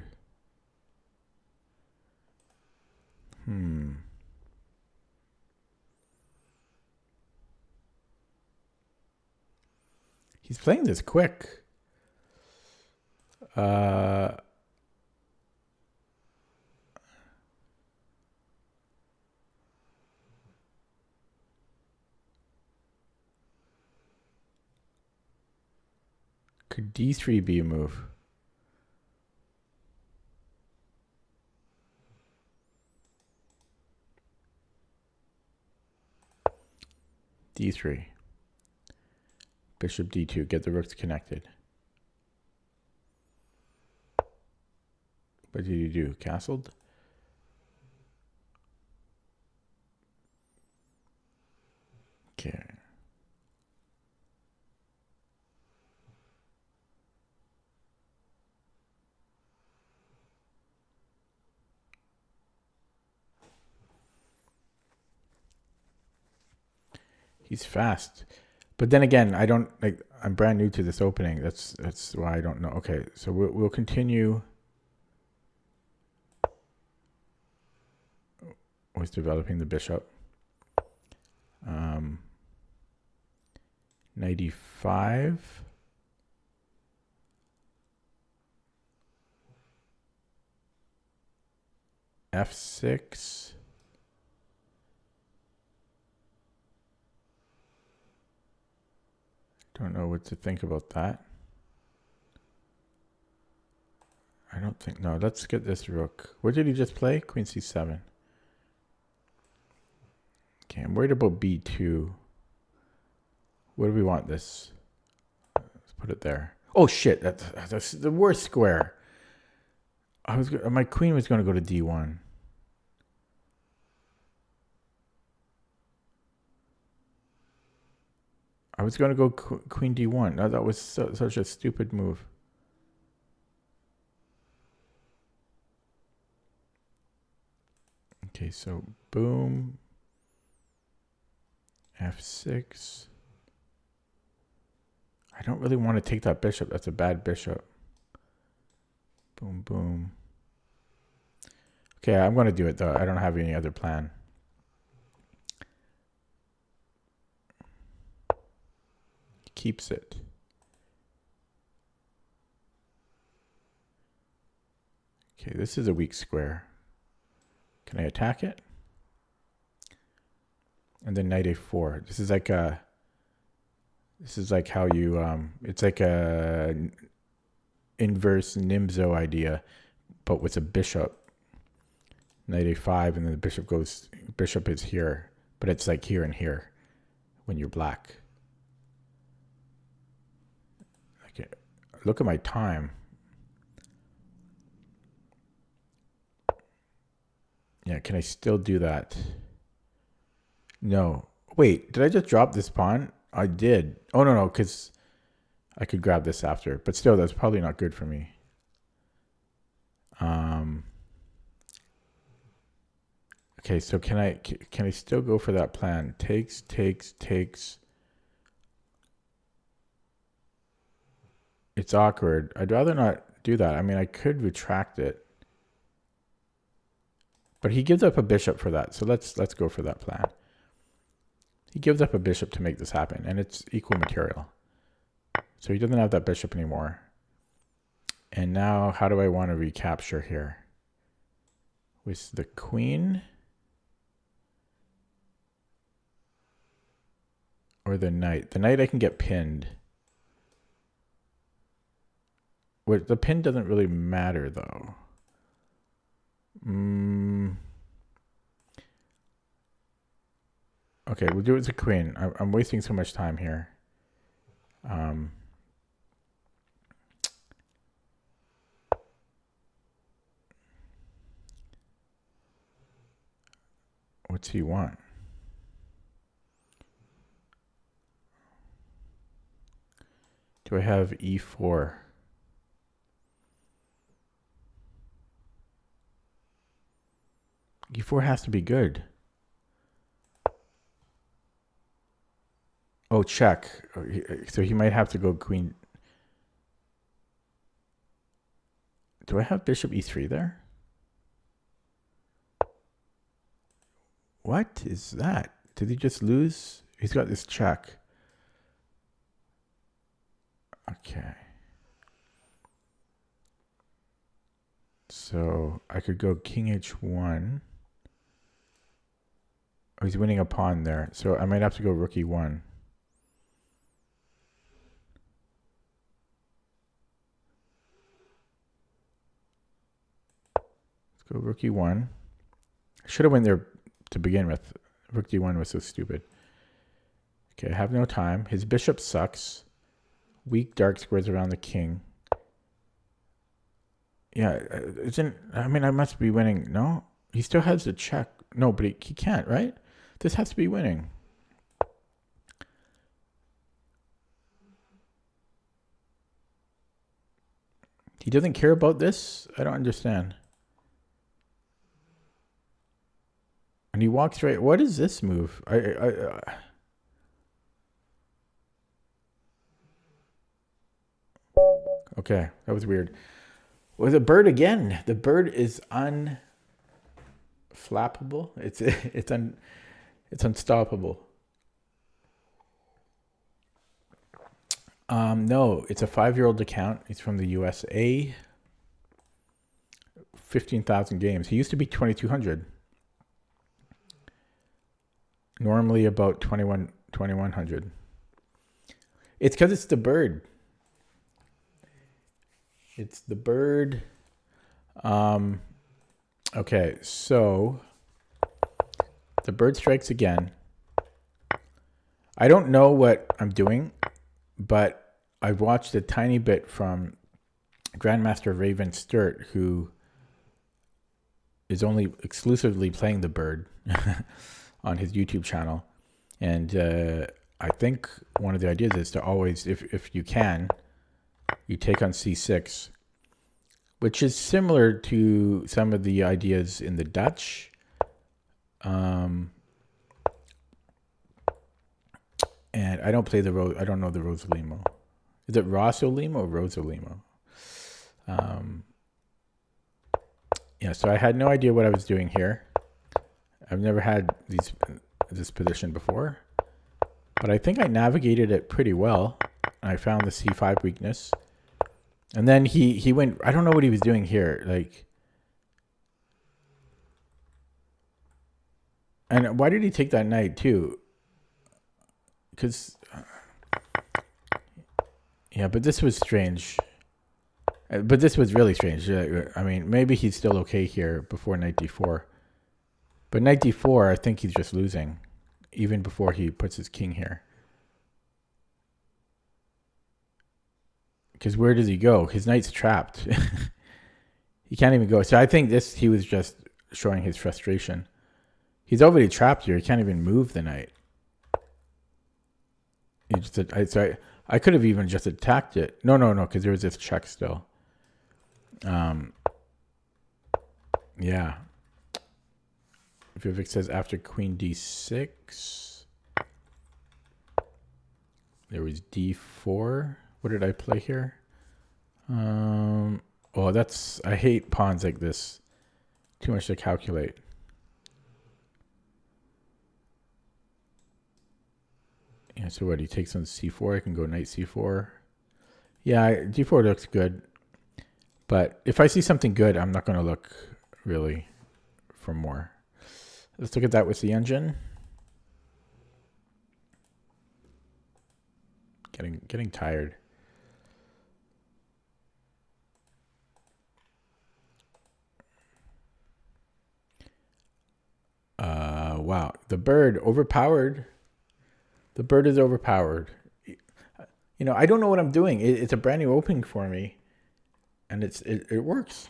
He's playing this quick. Could D3 be a move? D3. Bishop D2. Get the rooks connected. What did you do? Castled? Okay. He's fast. But then again, I don't like. I'm brand new to this opening. That's why I don't know. Okay, so we'll continue. Was developing the bishop. 95. F6. Don't know what to think about that. I don't think... No, let's get this rook. What did he just play? Queen C7. Okay, I'm worried about B2. Where do we want this? Let's put it there. Oh, shit. That's the worst square. My queen was going to go to D1. I was going to go queen D1. No, that was such a stupid move. Okay, so boom. F6. I don't really want to take that bishop. That's a bad bishop. Boom, boom. Okay, I'm going to do it, though. I don't have any other plan. Keeps it. Okay, this is a weak square. Can I attack it? And then knight a4. This is like how you it's like a inverse Nimzo idea, but with a bishop. Knight a5, and then the bishop is here, but it's like here and here when you're black. Okay, look at my time. Yeah, can I still do that? No. Wait, did I just drop this pawn? I did. Oh, no, because I could grab this after. But still, that's probably not good for me. Okay, so can I still go for that plan? Takes. It's awkward. I'd rather not do that. I mean, I could retract it. But he gives up a bishop for that. So let's go for that plan. He gives up a bishop to make this happen, and it's equal material. So he doesn't have that bishop anymore. And now how do I want to recapture here? With the queen or the knight? The knight I can get pinned. Well, the pin doesn't really matter though. Okay, we'll do it as a queen. I'm wasting so much time here. What's he want? Do I have e4? E4 has to be good. Oh, check. So he might have to go queen. Do I have bishop e3 there? What is that? Did he just lose? He's got this check. Okay. So I could go king h1. Oh, he's winning a pawn there. So I might have to go rook e1. Let's go rook e1. I should have went there to begin with. Rook d1 was so stupid. Okay, I have no time. His bishop sucks. Weak dark squares around the king. Yeah, I mean, I must be winning. No? He still has the check. No, but he can't, right? This has to be winning. He doesn't care about this? I don't understand. And he walks right. What is this move? Okay, that was weird. Well, the bird again. The bird is unflappable. It's unstoppable. No, it's a 5-year-old account. He's from the USA. 15,000 games. He used to be 2,200. Normally about 2,100. It's because it's the bird. It's the bird. Okay, so the bird strikes again. I don't know what I'm doing, but I've watched a tiny bit from Grandmaster Raven Sturt, who is only exclusively playing the bird on his YouTube channel. And I think one of the ideas is to always, if you can, you take on c6, which is similar to some of the ideas in the Dutch. And I don't play I don't know the Rosalimo. Is it Rosalimo or Rosalimo? Yeah, so I had no idea what I was doing here. I've never had this position before, but I think I navigated it pretty well. I found the c5 weakness. And then he went, I don't know what he was doing here. Like, And why did he take that knight too? Because, yeah, but this was strange. But this was really strange. I mean, maybe he's still okay here before knight d4. But knight d4, I think he's just losing, even before he puts his king here. Because where does he go? His knight's trapped. He can't even go. So I think he was just showing his frustration. He's already trapped here. He can't even move the knight. I could have even just attacked it. No, because there was this check still. Yeah. Vivek says after queen d6, there was d4. What did I play here? Oh, I hate pawns like this. Too much to calculate. Yeah, so what, he takes on c4. I can go knight c4. Yeah, d4 looks good. But if I see something good, I'm not going to look really for more. Let's look at that with the engine. Getting tired. Wow. The bird overpowered. The bird is overpowered. You know, I don't know what I'm doing. It's a brand new opening for me. And it works.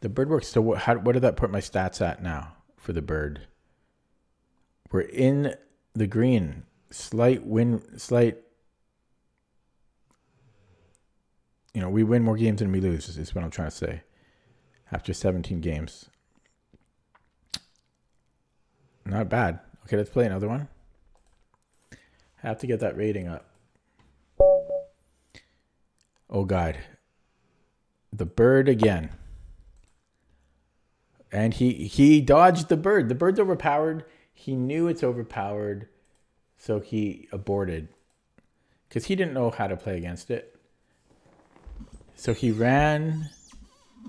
The bird works. So what did that put my stats at now for the bird? We're in the green. Slight. You know, we win more games than we lose, is what I'm trying to say. After 17 games. Not bad. Okay, let's play another one. I have to get that rating up. Oh, God. The bird again. And he dodged the bird. The bird's overpowered. He knew it's overpowered, so he aborted. Because he didn't know how to play against it. So he ran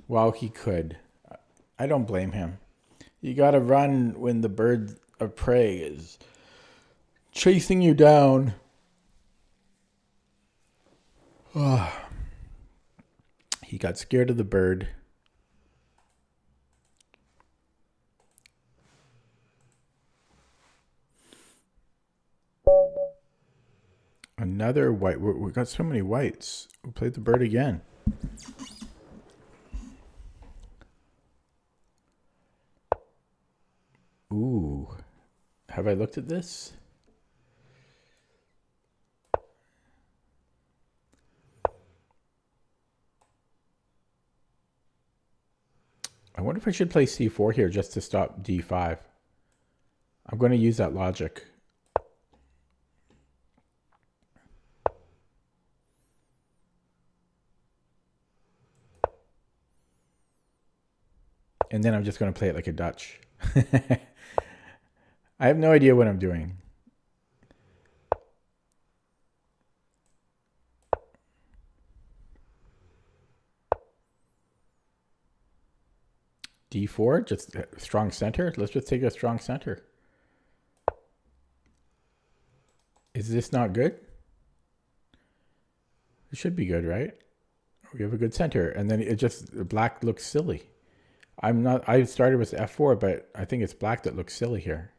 while he could. I don't blame him. You got to run when the bird of prey is chasing you down. Oh. He got scared of the bird. Another white. We got so many whites. We played the bird again. Ooh. Have I looked at this? I wonder if I should play c4 here just to stop d5. I'm going to use that logic. And then I'm just going to play it like a Dutch. I have no idea what I'm doing. D4, just a strong center. Let's just take a strong center. Is this not good? It should be good, right? We have a good center. And then it just, black looks silly. I started with F4, but I think it's black that looks silly here.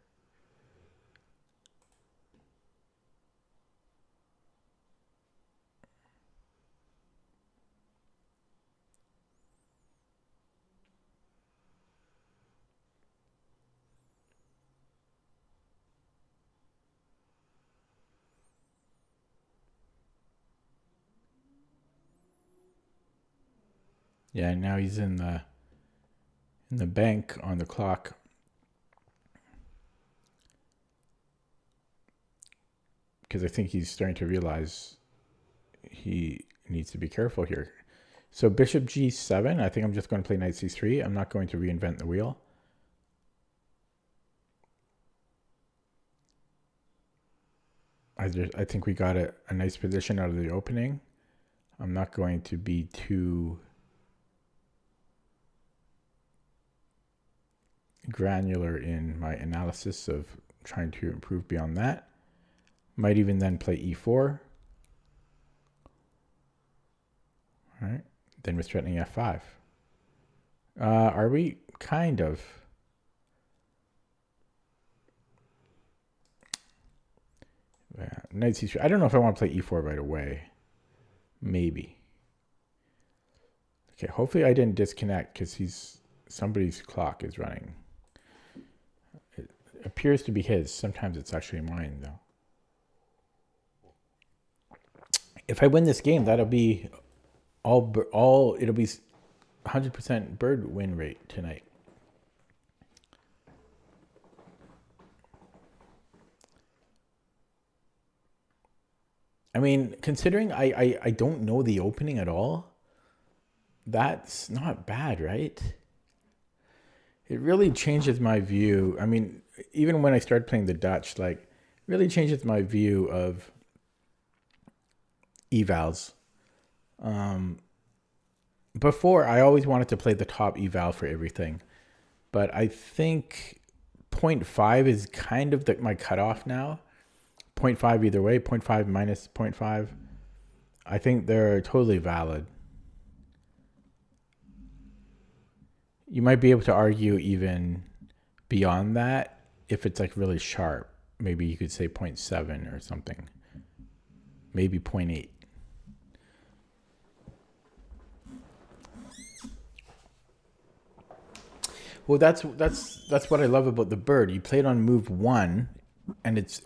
Yeah, now he's in the bank on the clock. Because I think he's starting to realize he needs to be careful here. So bishop g7, I think I'm just going to play knight c3. I'm not going to reinvent the wheel. I think we got a nice position out of the opening. I'm not going to be too granular in my analysis of trying to improve beyond that. Might even then play e4. All right. Then we're threatening f5. Are we? Kind of. Yeah, knight c3. I don't know if I want to play e4 right away. Maybe. Okay, hopefully I didn't disconnect because somebody's clock is running. It appears to be his. Sometimes it's actually mine though. If I win this game, that'll be it'll be 100% bird win rate tonight. I mean, considering I don't know the opening at all, that's not bad, right? It really changes my view. I mean, even when I started playing the Dutch, like, really changes my view of evals. Before, I always wanted to play the top eval for everything, but I think 0.5 is kind of my cutoff now. 0.5 either way, 0.5 minus 0.5. I think they're totally valid. You might be able to argue even beyond that if it's like really sharp. Maybe you could say 0.7 or something. Maybe 0.8. Well, that's what I love about the bird. You play it on move 1, and it's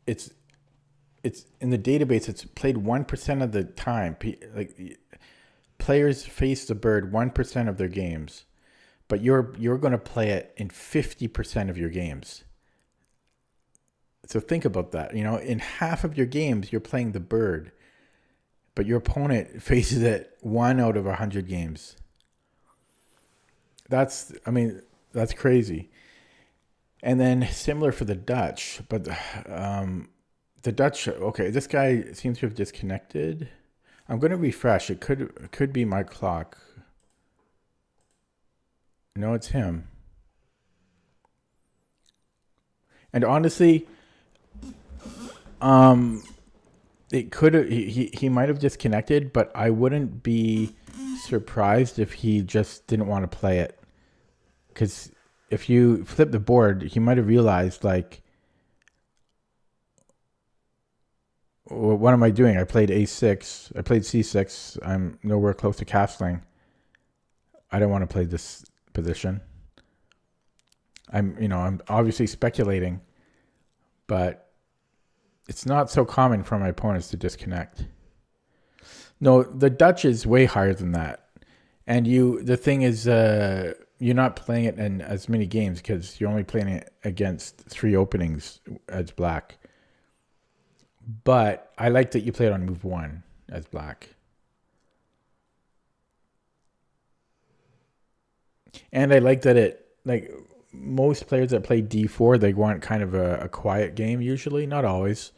in the database. It's played 1% of the time. Like, players face the bird 1% of their games, but you're going to play it in 50% of your games. So think about that. You know, in half of your games, you're playing the bird, but your opponent faces it 1 out of 100 games. That's crazy. And then similar for the Dutch, but the Dutch, okay, this guy seems to have disconnected. I'm going to refresh. It could be my clock. No, it's him. And honestly, it could he might have disconnected, but I wouldn't be surprised if he just didn't want to play it. Because if you flip the board, he might have realized, like, what am I doing? I played a6. I played c6. I'm nowhere close to castling. I don't want to play this position. I'm obviously speculating, but it's not so common for my opponents to disconnect. No, the Dutch is way higher than that. And the thing is, you're not playing it in as many games because you're only playing it against 3 openings as black. But I like that you play it on move 1 as black. And I like that most players that play d4, they want kind of a quiet game usually. Not always,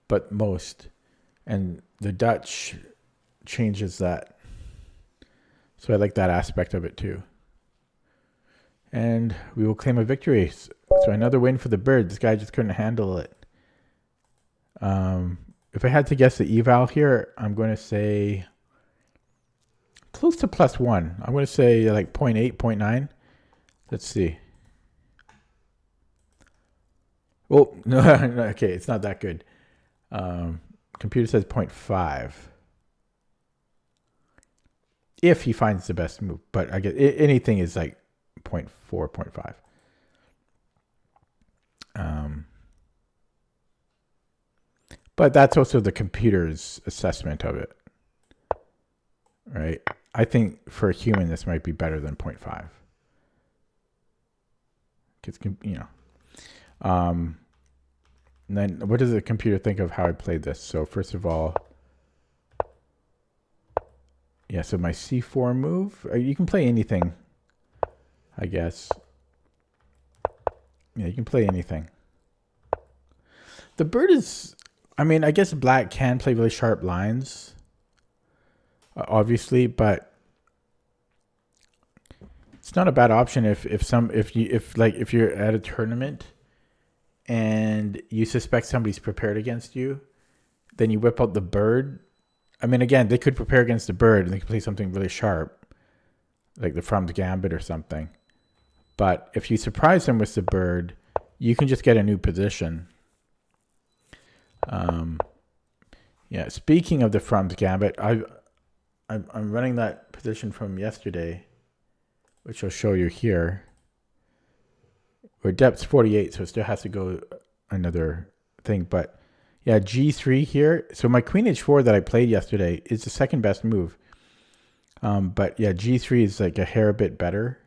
but most. And the Dutch changes that. So I like that aspect of it too. And we will claim a victory. So another win for the bird. This guy just couldn't handle it. If I had to guess the eval here, I'm going to say close to +1. I'm going to say like 0.8, 0.9. Let's see. Oh, no, okay, it's not that good. Computer says 0.5. If he finds the best move. But I guess anything is like 0.4, 0.5. But that's also the computer's assessment of it, right? I think for a human, this might be better than 0.5. Because, and then what does the computer think of how I played this? So first of all, yeah, so my c4 move, you can play anything, I guess. Yeah, you can play anything. The bird is, I guess black can play really sharp lines, obviously, but It's not a bad option if you're at a tournament and you suspect somebody's prepared against you, then you whip out the bird. I mean, again, they could prepare against the bird and they could play something really sharp, like the From's Gambit or something. But if you surprise them with the bird, you can just get a new position. Yeah. Speaking of the From's Gambit, I'm running that position from yesterday, which I'll show you here. Where depth's 48, so it still has to go another thing. But yeah, G3 here. So my Queen H4 that I played yesterday is the second best move. But yeah, G3 is like a hair bit better.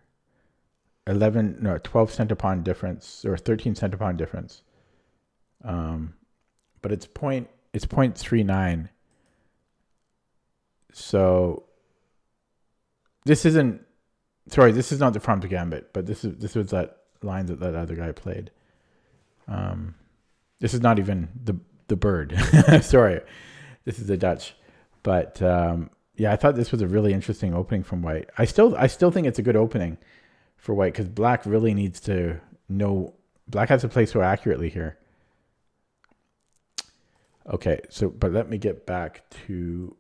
12 center pawn difference or 13 center pawn difference. But it's 0.39. So this is not the From's Gambit, but this was that line that other guy played. This is not even the bird. Sorry, this is the Dutch. But yeah, I thought this was a really interesting opening from White. I still think it's a good opening for White because Black really needs to know. Black has to play so accurately here. Okay, but let me get back to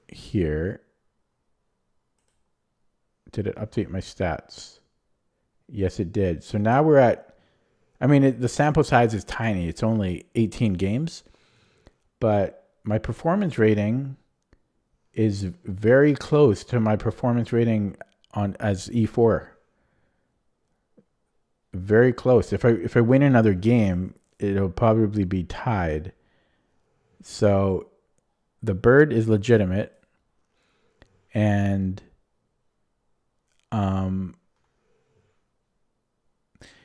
here. Did it update my stats? Yes, it did. So now we're at, the sample size is tiny. It's only 18 games, but my performance rating is very close to my performance rating as E4. Very close. If I win another game, it'll probably be tied. So the bird is legitimate, and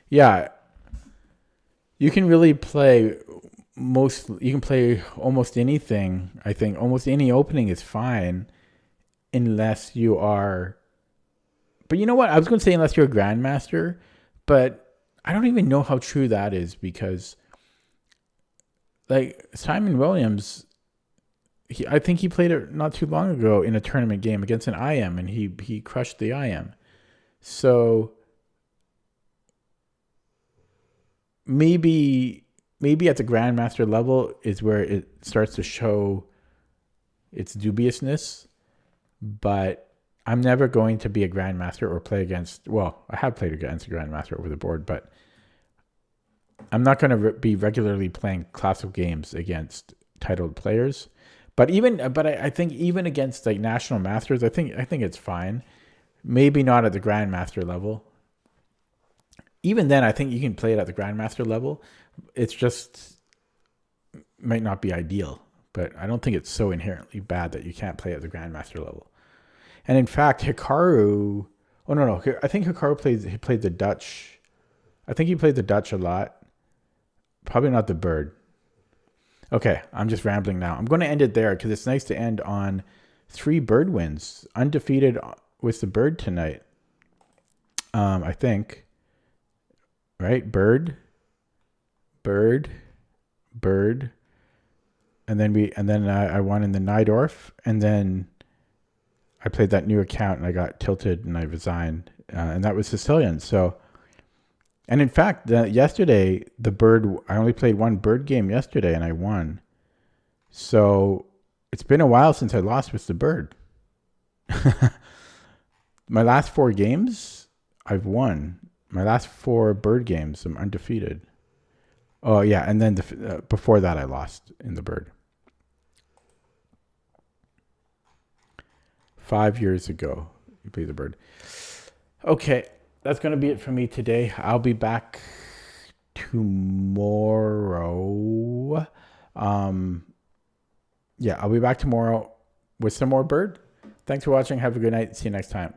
yeah, you can really play almost anything. I think almost any opening is fine unless you are, but you know what? I was going to say unless you're a grandmaster, but I don't even know how true that is because like Simon Williams, I think he played it not too long ago in a tournament game against an IM and he crushed the IM. So maybe at the grandmaster level is where it starts to show its dubiousness, but I'm never going to be a grandmaster or play against, well, I have played against a grandmaster over the board, but I'm not going to be regularly playing classical games against titled players. But I think even against like national masters, I think it's fine. Maybe not at the grandmaster level. Even then, I think you can play it at the grandmaster level. It's just might not be ideal, but I don't think it's so inherently bad that you can't play at the grandmaster level. And in fact, Hikaru, I think Hikaru played the Dutch. I think he played the Dutch a lot. Probably not the bird. Okay, I'm just rambling now. I'm going to end it there because it's nice to end on 3 bird wins. Undefeated with the bird tonight. I think. Right? Bird. And then I won in the Najdorf. And then I played that new account and I got tilted and I resigned. And that was Sicilian. So, and in fact, yesterday, I only played 1 bird game yesterday and I won. So it's been a while since I lost with the bird. My last 4 games, I've won. My last 4 bird games, I'm undefeated. Oh, yeah. And then before that, I lost in the bird. 5 years ago, you played the bird. Okay. That's going to be it for me today. I'll be back tomorrow. Yeah, I'll be back tomorrow with some more bird. Thanks for watching. Have a good night. See you next time.